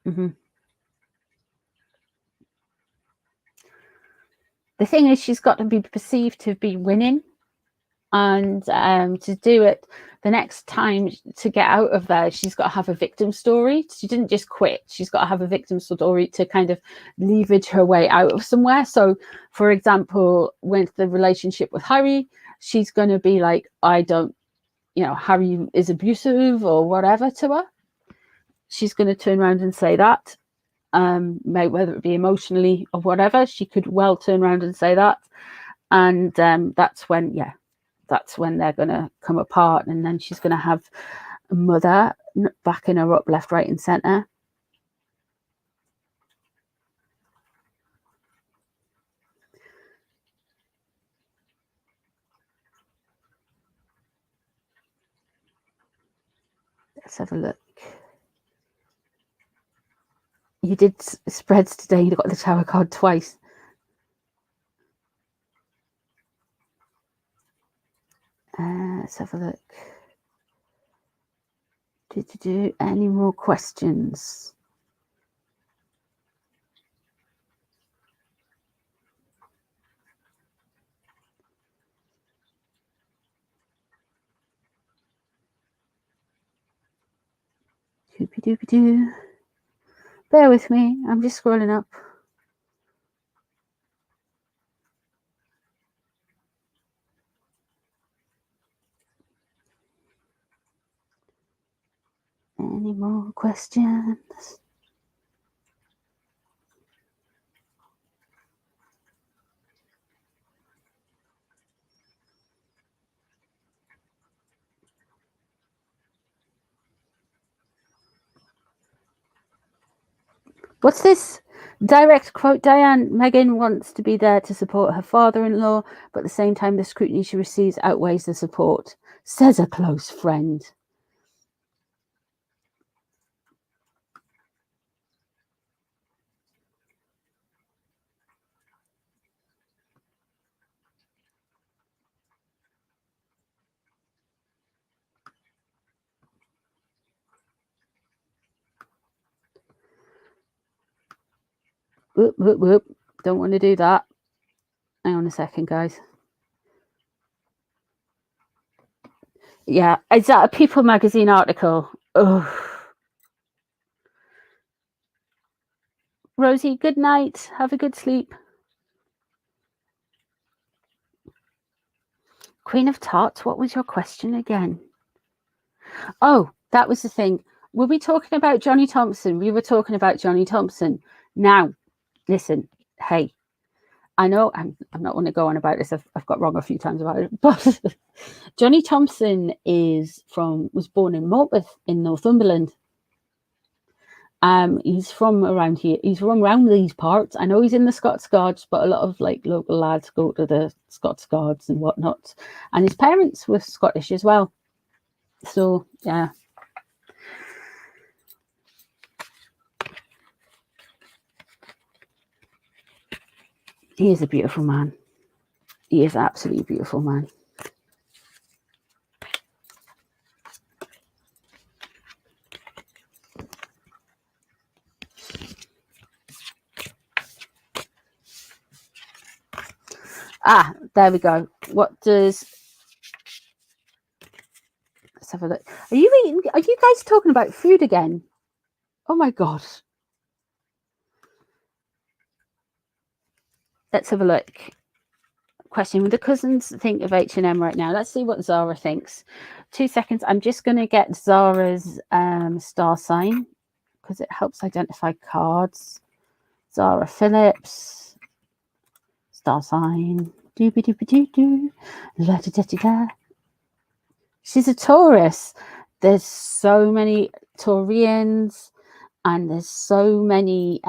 Mm-hmm. The thing is, she's got to be perceived to be winning, and to do it the next time, to get out of there, she's got to have a victim story. She didn't just quit. She's got to have a victim story to kind of leverage her way out of somewhere. So, for example, with the relationship with Harry, she's going to be like, I don't, you know, Harry is abusive or whatever to her. She's going to turn around and say that, whether it be emotionally or whatever, she could well turn around and say that. And that's when, yeah, that's when they're going to come apart, and then she's going to have a mother backing her up left, right and centre. Let's have a look. You did spreads today. You got the Tower card twice. Let's have a look. Do any more questions? Doopy doopy doo. Bear with me. I'm just scrolling up. Any more questions? What's this? Direct quote, Diane, Meghan wants to be there to support her father-in-law, but at the same time, the scrutiny she receives outweighs the support, says a close friend. Whoop, whoop, whoop. Don't want to do that. Hang on a second, guys. Yeah, is that a People magazine article? Oh. Rosie, good night. Have a good sleep. Queen of Tarts, what was your question again? Oh, that was the thing. Were we talking about Johnny Thompson? We were talking about Johnny Thompson. Now, listen, hey, I know I'm not going to go on about this. I've got wrong a few times about it, but Johnny Thompson was born in Morpeth in Northumberland. He's from around here. He's from around these parts. I know he's in the Scots Guards, but a lot of like local lads go to the Scots Guards and whatnot. And his parents were Scottish as well. So yeah. He is a beautiful man. He is an absolutely beautiful man. Ah, there we go. What does... Let's have a look. Are you guys talking about food again? Oh my God. Let's have a look. Question: would the cousins think of H&M right now? Let's see what Zara thinks. 2 seconds. I'm just going to get Zara's star sign because it helps identify cards. Zara Phillips. star sign. Dooby-dooby-doo-doo. La-da-da-da-da. She's a Taurus. There's so many Taurians, and there's so many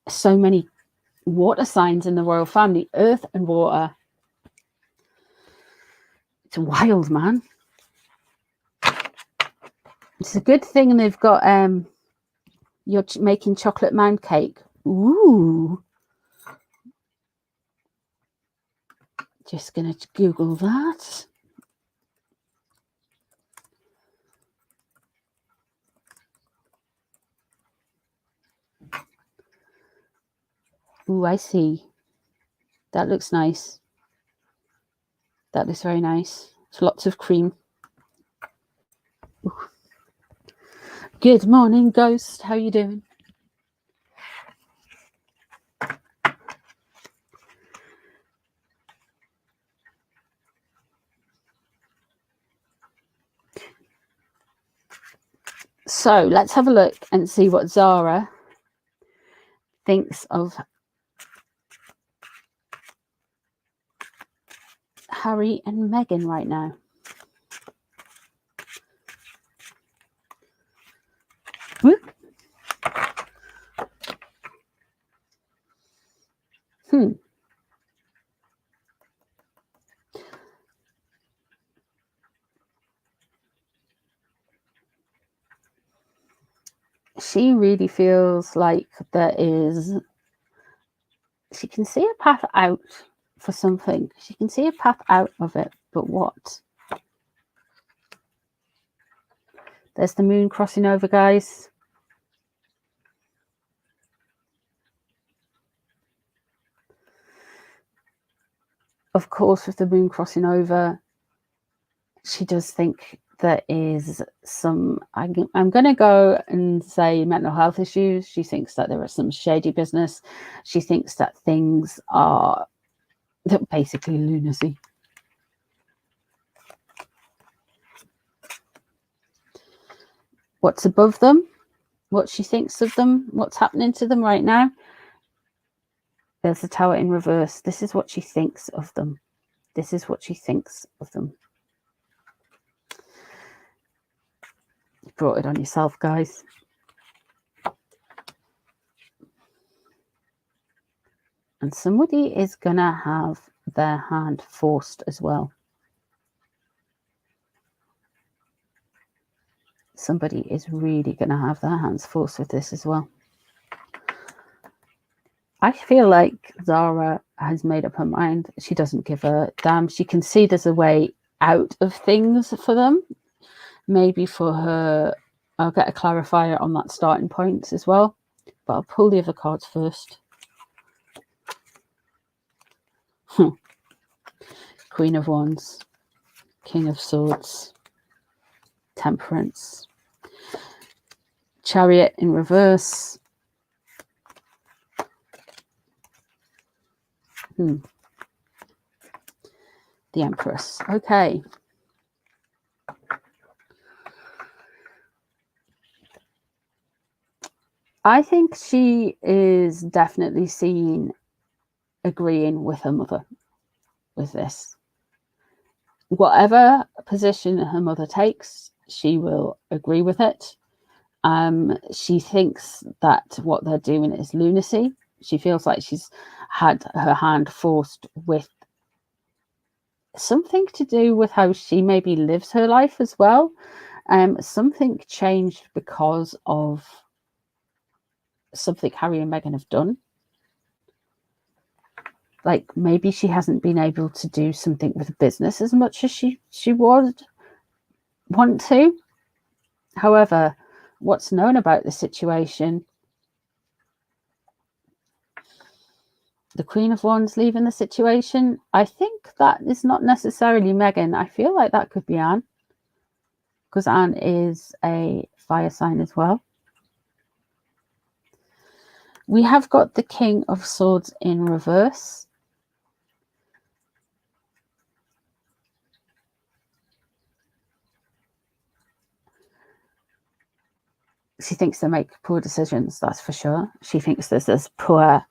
so many water signs in the royal family, earth and water. It's wild, man. It's a good thing they've got you're making chocolate mound cake. Ooh. Just gonna Google that. Ooh, I see. That looks nice. That looks very nice. It's lots of cream. Ooh. Good morning, Ghost. How you doing? So let's have a look and see what Zara thinks of Harry and Meghan right now. Whoop. She really feels like she can see a path out for something. She can see a path out of it, but what? There's the moon crossing over, guys. Of course, with the moon crossing over, she does think there is some, I'm going to go and say mental health issues. She thinks that there is some shady business. She thinks that things are basically lunacy. What's above them? What she thinks of them? What's happening to them right now? There's the Tower in reverse. This is what she thinks of them. This is what she thinks of them. You brought it on yourself, guys. And somebody is going to have their hand forced as well. Somebody is really going to have their hands forced with this as well. I feel like Zara has made up her mind. She doesn't give a damn. She can see there's a way out of things for them. Maybe for her, I'll get a clarifier on that starting point as well. But I'll pull the other cards first. Queen of Wands, King of Swords, Temperance, Chariot in reverse. The Empress. Okay. I think she is definitely agreeing with her mother with this. Whatever position her mother takes, she will agree with it. She thinks that what they're doing is lunacy. She feels like she's had her hand forced with something to do with how she maybe lives her life as well. Something changed because of something Harry and Meghan have done. Like maybe she hasn't been able to do something with business as much as she would want to. However, what's known about the situation, the Queen of Wands leaving the situation, I think that is not necessarily Meghan. I feel like that could be Anne, because Anne is a fire sign as well. We have got the King of Swords in reverse. She thinks they make poor decisions, that's for sure. She thinks there's this poor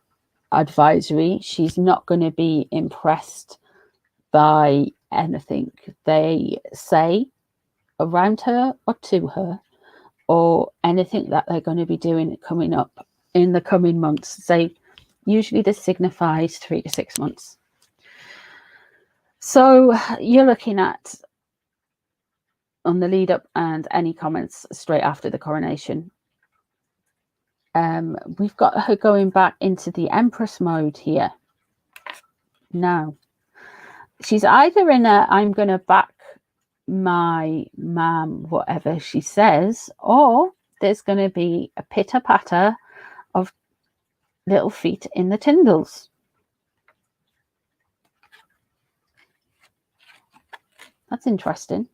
advisory. She's not going to be impressed by anything they say around her or to her, or anything that they're going to be doing coming up in the coming months. Say, usually this signifies 3 to 6 months. So you're looking at on the lead up and any comments straight after the coronation. We've got her going back into the Empress mode here. Now, she's either in a I'm going to back my mum, whatever she says, or there's going to be a pitter-patter of little feet in the Tyndalls. That's interesting.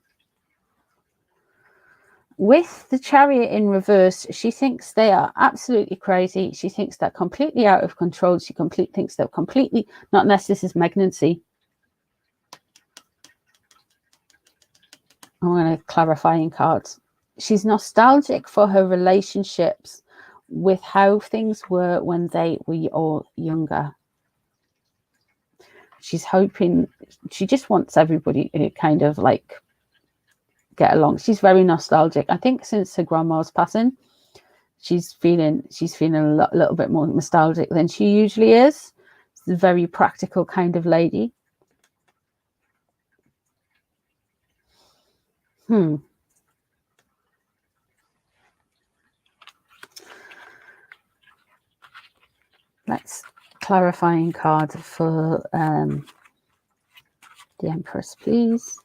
With the Chariot in reverse, she thinks they are absolutely crazy. She thinks they're completely out of control. She thinks they're completely, not unless this is malignancy. I'm going to clarifying cards. She's nostalgic for her relationships with how things were when they were all younger. She's hoping, she just wants everybody to kind of like get along. She's very nostalgic. I think since her grandma's passing, she's feeling a little bit more nostalgic than she usually is. She's a very practical kind of lady. Let's clarifying card for the Empress, please.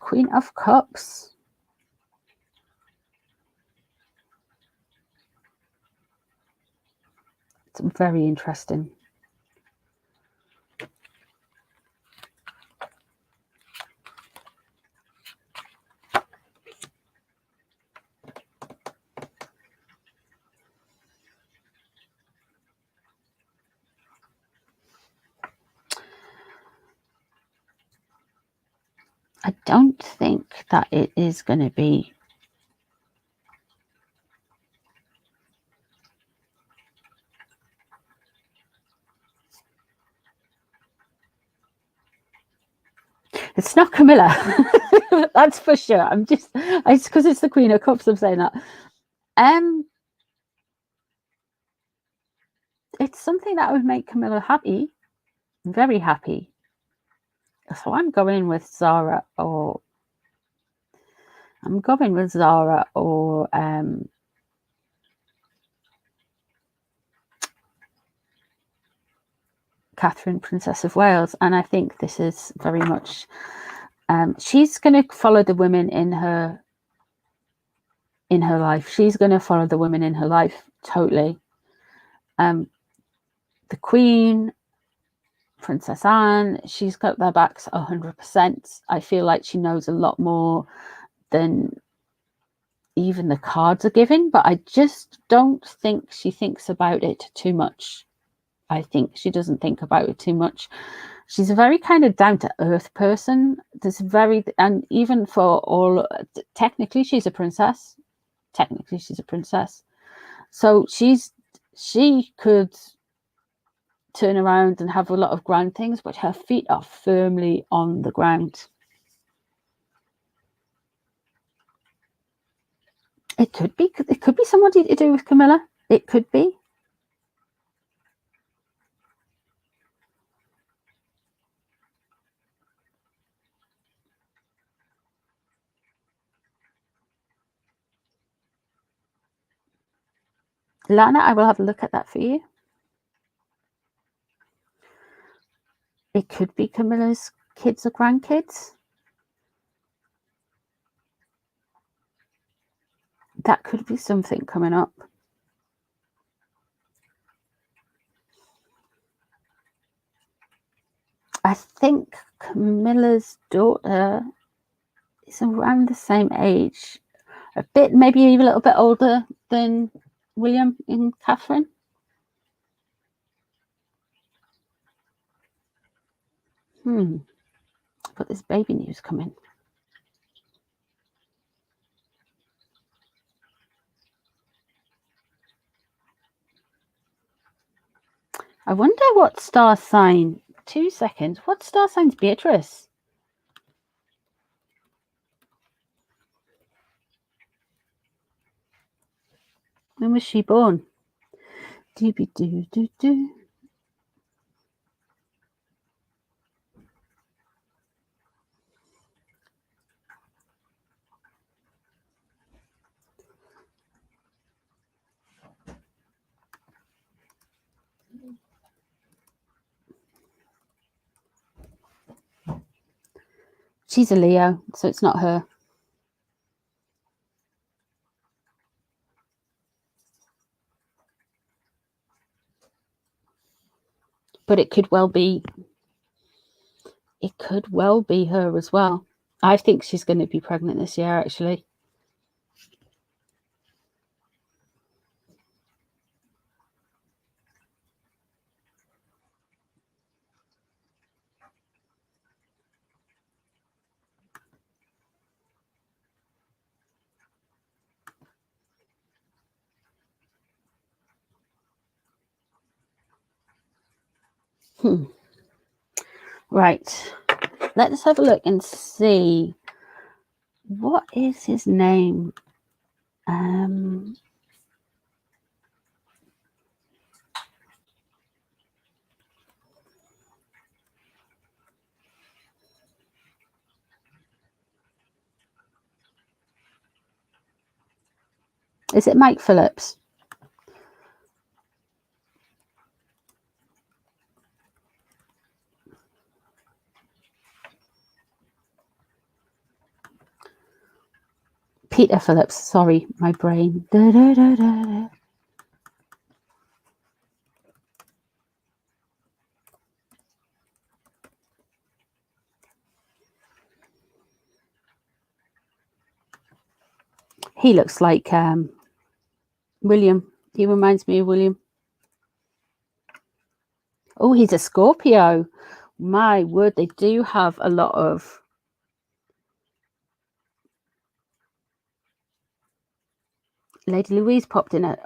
Queen of Cups. It's very interesting. I don't think that it is going to be it's not Camilla. That's for sure. It's because it's the Queen of Cups I'm saying that. It's something that would make Camilla happy, very happy. So I'm going with Zara or Catherine, Princess of Wales. And I think this is very much, she's going to follow the women in her life. She's going to follow the women in her life totally. The Queen, Princess Anne, she's got their backs 100%. I feel like she knows a lot more than even the cards are giving, but I just don't think she thinks about it too much. I think she doesn't think about it too much. She's a very kind of down to earth person. And even for all, technically she's a princess. So she could turn around and have a lot of grand things, but her feet are firmly on the ground. It could be somebody to do with Camilla. It could be. Lana, I will have a look at that for you. It could be Camilla's kids or grandkids. That could be something coming up. I think Camilla's daughter is around the same age. A bit, maybe even a little bit older than William and Catherine. But there's baby news coming. I wonder what star sign. 2 seconds. What star sign's Beatrice? When was she born? Doo-be-doo-doo-doo. She's a Leo, so it's not her. But it could well be. It could well be her as well. I think she's going to be pregnant this year, actually. Right. Let's have a look and see. What is his name? Is it Mike Phillips? Peter Phillips. Sorry, my brain. Da, da, da, da, da. He looks like William. He reminds me of William. Oh, he's a Scorpio. My word, they do have a lot of Lady Louise popped in it.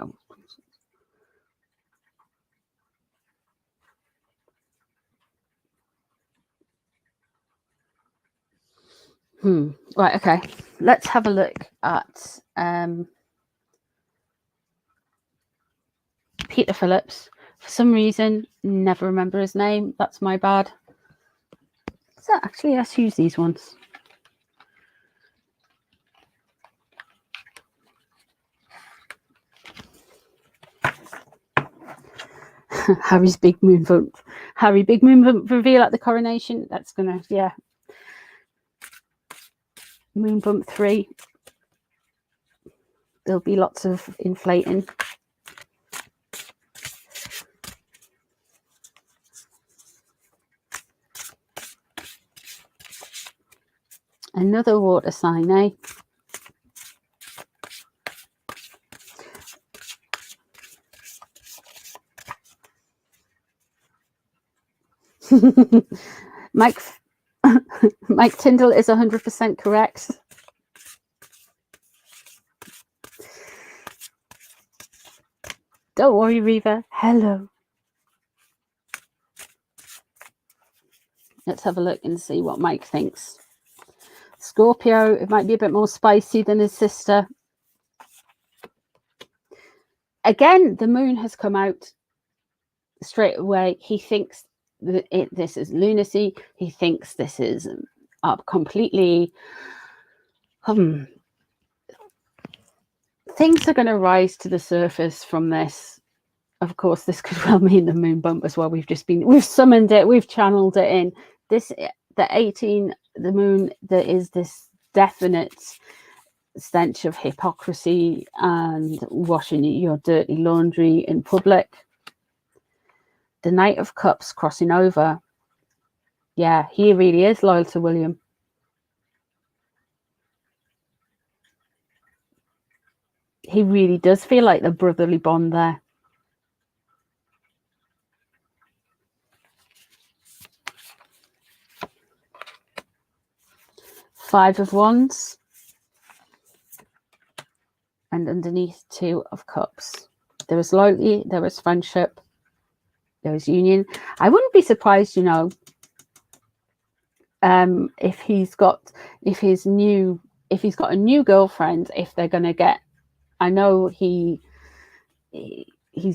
Right, okay. Let's have a look at Peter Phillips. For some reason, never remember his name. That's my bad. So actually, let's use these ones. Harry's big moon bump. Harry big moon bump reveal at the coronation. That's gonna, yeah. Moon bump 3. There'll be lots of inflating. Another water sign, eh? Mike Tyndall is 100% correct. Don't worry, Reva. Hello. Let's have a look and see what Mike thinks. Scorpio, it might be a bit more spicy than his sister. Again, the moon has come out straight away. He thinks that this is lunacy. He thinks this is completely... things are going to rise to the surface from this. Of course, this could well mean the moon bump as well. We've summoned it. We've channeled it in. The 18, the moon, there is this definite stench of hypocrisy and washing your dirty laundry in public. The Knight of Cups crossing over. Yeah, he really is loyal to William. He really does feel like the brotherly bond there. Five of Wands. And underneath 2 of Cups. There was loyalty, there was friendship. There's union. I wouldn't be surprised, you know, if he's got a new girlfriend, if they're going to get, I know he's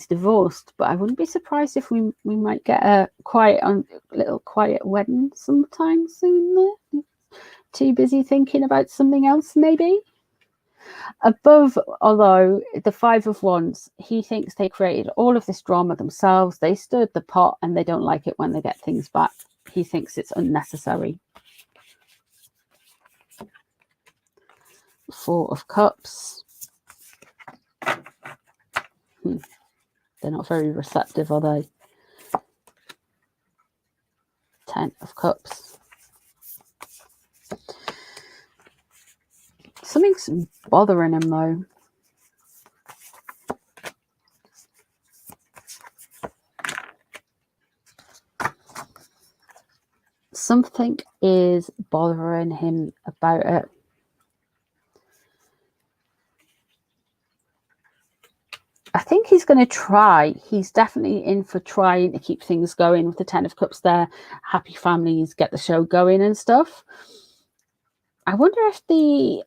divorced, but I wouldn't be surprised if we might get a little quiet wedding sometime soon there. Too busy thinking about something else, maybe. Above, although the Five of Wands, he thinks they created all of this drama themselves. They stirred the pot and they don't like it when they get things back. He thinks it's unnecessary. Four of Cups. They're not very receptive, are they? 10 of Cups. Something's bothering him, though. Something is bothering him about it. I think he's going to try. He's definitely in for trying to keep things going with the 10 of Cups there. Happy families, get the show going and stuff. I wonder if the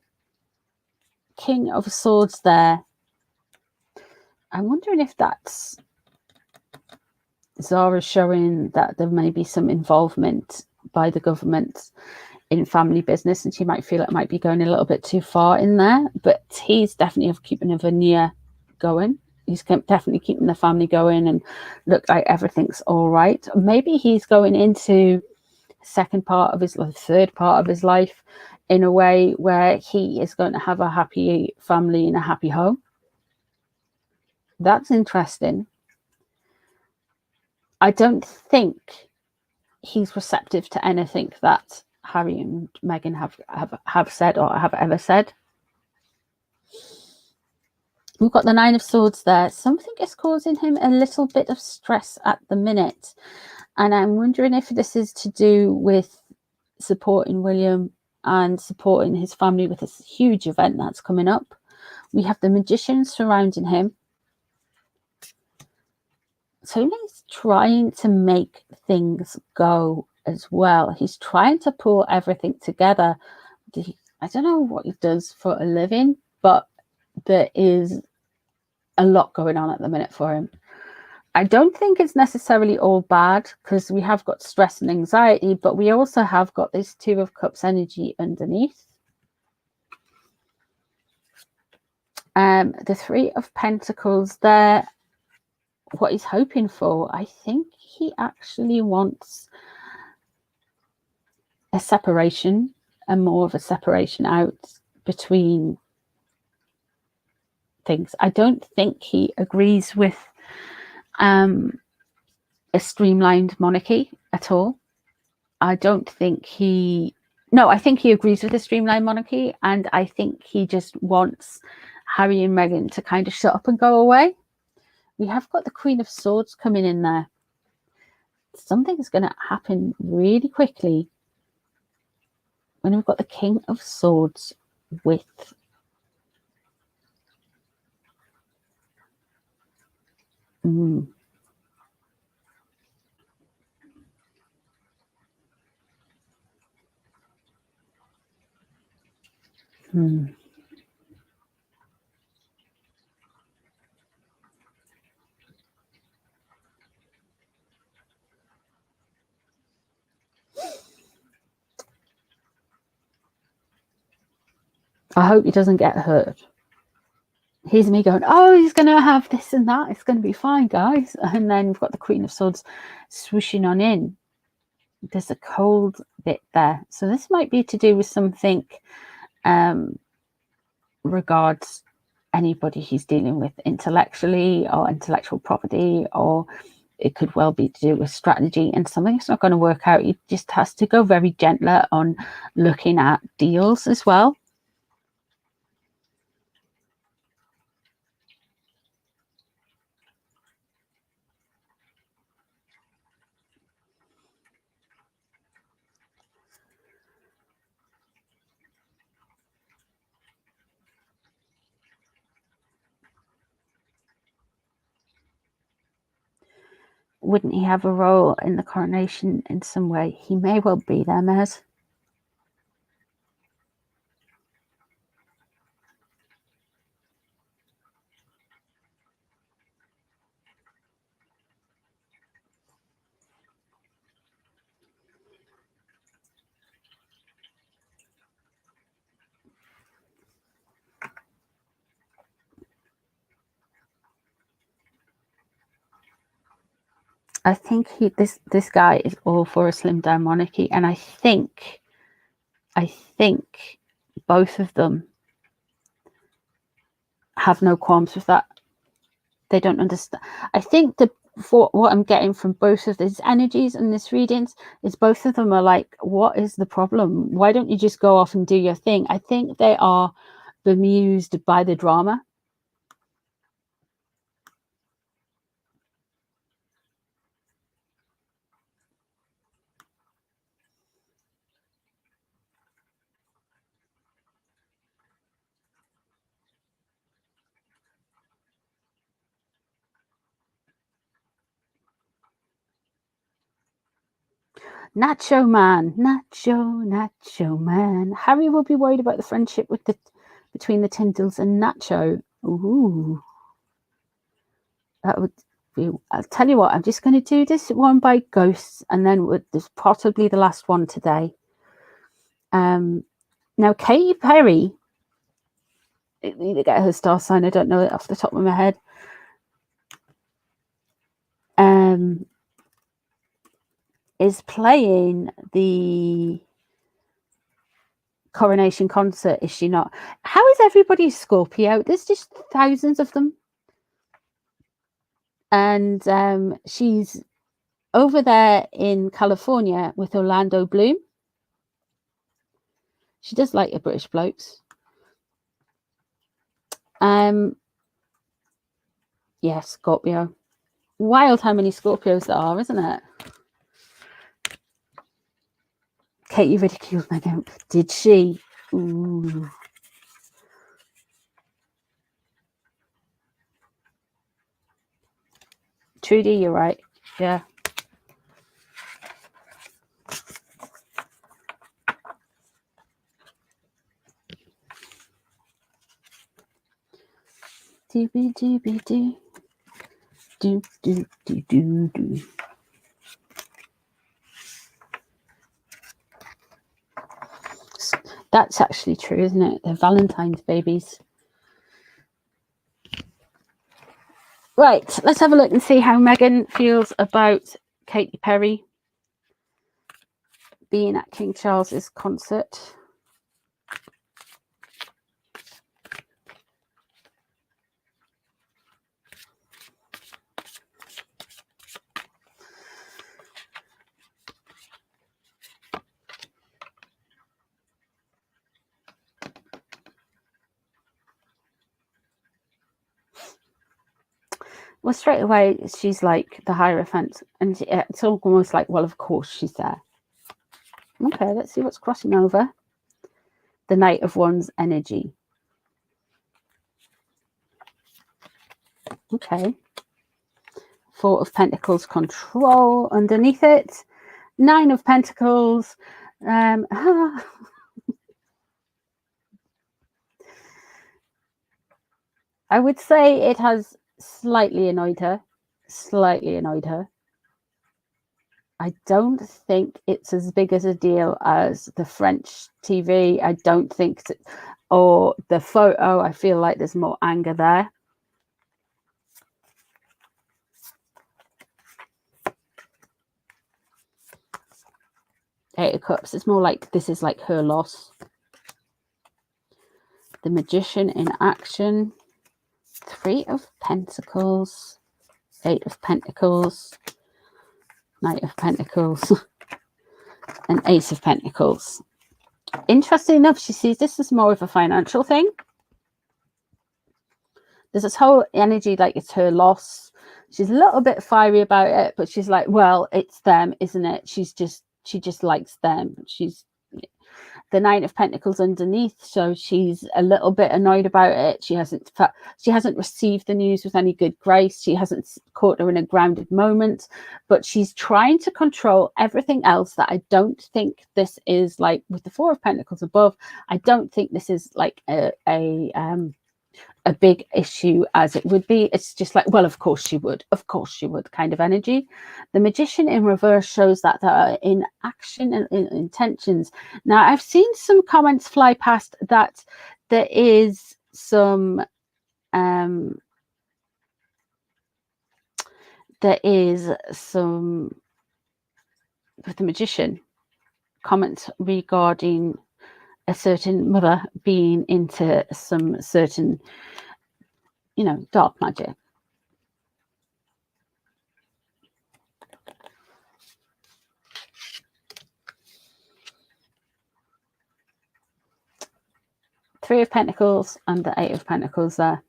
King of Swords there, I'm wondering if that's Zara showing that there may be some involvement by the government in family business, and she might feel it might be going a little bit too far in there. But he's definitely keeping a veneer going. He's definitely keeping the family going and look like everything's all right. Maybe he's going into second part of his life, third part of his life in a way where he is going to have a happy family and a happy home. That's interesting. I don't think he's receptive to anything that Harry and Meghan have said or have ever said. We've got the 9 of Swords there. Something is causing him a little bit of stress at the minute. And I'm wondering if this is to do with supporting William and supporting his family with this huge event that's coming up. We have the Magician surrounding him. So he's trying to make things go as well. He's trying to pull everything together. I don't know what he does for a living, but there is a lot going on at the minute for him. I don't think it's necessarily all bad, because we have got stress and anxiety, but we also have got this 2 of Cups energy underneath. The 3 of Pentacles there, what he's hoping for, I think he actually wants a separation, and more of a separation out between things. I don't think he agrees with a streamlined monarchy at all. I don't think I think he agrees with the streamlined monarchy, and I think he just wants Harry and Meghan to kind of shut up and go away. We have got the Queen of Swords coming in there. Something's going to happen really quickly when we've got the King of Swords with I hope he doesn't get hurt. Here's me going, oh, he's going to have this and that. It's going to be fine, guys. And then we've got the Queen of Swords swooshing on in. There's a cold bit there. So this might be to do with something regards anybody he's dealing with intellectually or intellectual property, or it could well be to do with strategy, and something's not going to work out. He just has to go very gentler on looking at deals as well. wouldn't he have a role in the coronation in some way? He may well be there, Mez. I think this guy is all for a slimmed down monarchy, and I think both of them have no qualms with that. They don't understand. I think for what I'm getting from both of these energies and this readings is both of them are like, what is the problem? Why don't you just go off and do your thing? I think they are bemused by the drama. Nacho man, Nacho man. Harry will be worried about the friendship between the Tyndalls and Nacho. Ooh, that would be. I'll tell you what. I'm just going to do this one by ghosts, and then there's possibly the last one today. Now Katy Perry. I need to get her star sign. I don't know it off the top of my head. Is playing the coronation concert, is she not? How is everybody Scorpio? There's just thousands of them. And she's over there in California with Orlando Bloom. She does like the British blokes. Yeah, Scorpio. Wild how many Scorpios there are, isn't it? Katie ridiculed Megan. Did she? Ooh. Trudy, you're right. Yeah. Doobie doobie doo. Do do do do do. That's actually true, isn't it? They're Valentine's babies. Right, let's have a look and see how Megan feels about Katy Perry being at King Charles's concert. Well, straight away, she's like the Hierophant, and it's almost like, well, of course she's there. Okay, let's see what's crossing over. The Knight of Wands energy. Okay. Four of Pentacles control underneath it. Nine of Pentacles. I would say it has slightly annoyed her. I don't think it's as big as a deal as the French TV. I don't think, or the photo. I feel like there's more anger there. Eight of Cups. It's more like this is like her loss. The Magician in action. Three of Pentacles. Eight of Pentacles. Knight of Pentacles. And Ace of Pentacles. Interesting enough, she sees this as more of a financial thing. There's this whole energy like it's her loss. She's a little bit fiery about it, but she's like, well, it's them, isn't it? She just likes them. the Nine of Pentacles underneath, so she's a little bit annoyed about it. She hasn't received the news with any good grace. She hasn't caught her in a grounded moment, but she's trying to control everything else. That I don't think this is like with the Four of Pentacles above. I don't think this is like a big issue as it would be. It's just like, well, of course she would kind of energy. The Magician in reverse shows that they're in action and in intentions. Now, I've seen some comments fly past that there is some with the Magician comments regarding a certain mother being into some certain, you know, dark magic. Three of Pentacles and the Eight of Pentacles there.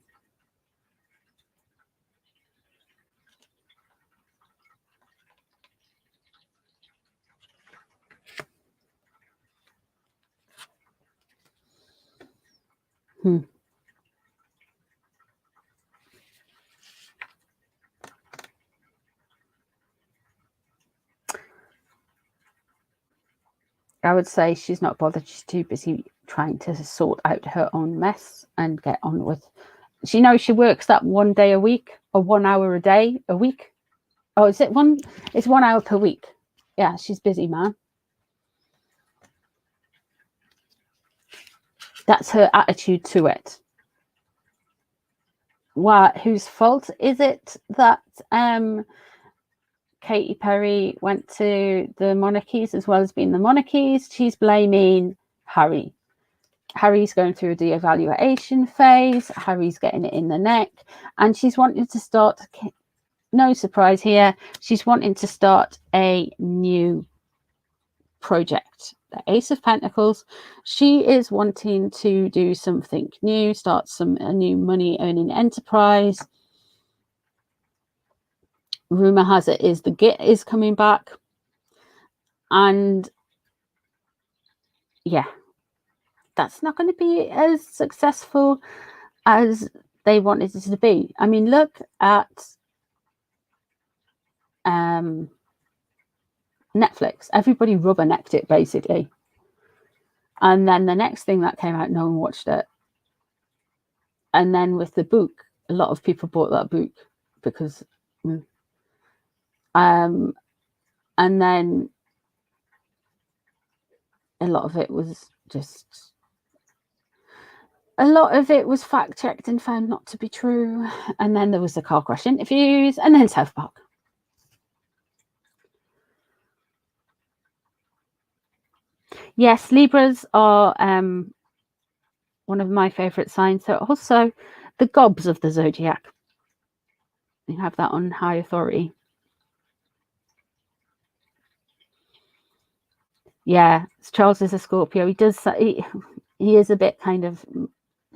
I would say she's not bothered. She's too busy trying to sort out her own mess and get on with. She knows she works that 1 day a week or 1 hour a day a week. Oh, is it one? It's 1 hour per week. Yeah, she's busy, man. That's her attitude to it. Whose fault is it that Katy Perry went to the monarchies as well as being the monarchies? She's blaming Harry. Harry's going through a de-evaluation phase. Harry's getting it in the neck, and she's wanting to start. No surprise here. She's wanting to start a new project. The Ace of Pentacles. She is wanting to do something new, start a new money earning enterprise. Rumor has it is the Git is coming back, and yeah, that's not going to be as successful as they wanted it to be. I mean, look at Netflix. Everybody rubbernecked it basically, and then the next thing that came out, no one watched it. And then with the book, a lot of people bought that book because and then a lot of it was fact checked and found not to be true. And then there was the car crash interviews, and then South Park. Yes, Libras are one of my favorite signs. So also the gobs of the zodiac. You have that on high authority. Yeah, Charles is a Scorpio. He does. He is a bit kind of.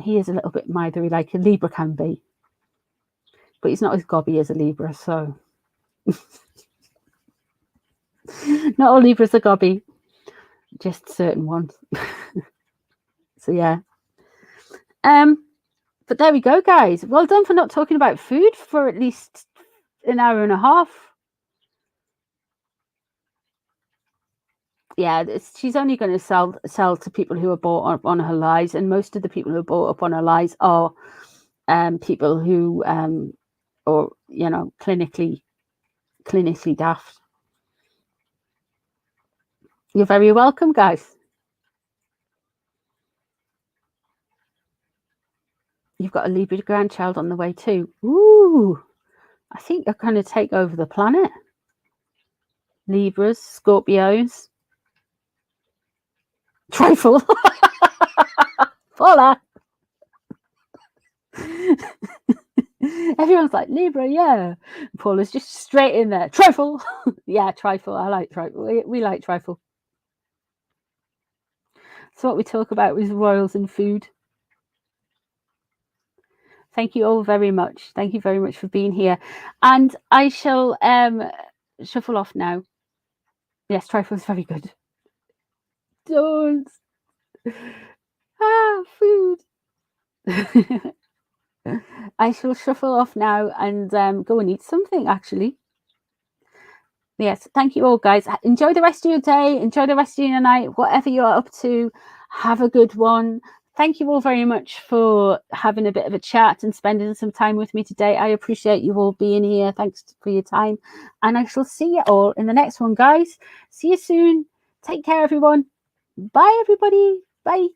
He is a little bit mithery, like a Libra can be, but he's not as gobby as a Libra. So, not all Libras are gobby, just certain ones. So yeah. But there we go, guys. Well done for not talking about food for at least an hour and a half. Yeah, she's only going to sell to people who are bought up on her lies, and most of the people who are bought up on her lies are people who or you know, clinically daft. You're very welcome, guys. You've got a Libra grandchild on the way too. Ooh, I think they're going to take over the planet. Libras, Scorpios. Trifle. Paula. Everyone's like, Libra, yeah. Paula's just straight in there. Trifle. Yeah, trifle. I like trifle. We like trifle. So what we talk about is royals and food. Thank you all very much. Thank you very much for being here. And I shall shuffle off now. Yes, trifle is very good. Don't. Food. I shall shuffle off now and go and eat something, actually. Yes, thank you all, guys. Enjoy the rest of your day. Enjoy the rest of your night. Whatever you're up to, have a good one. Thank you all very much for having a bit of a chat and spending some time with me today. I appreciate you all being here. Thanks for your time. And I shall see you all in the next one, guys. See you soon. Take care, everyone. Bye, everybody. Bye.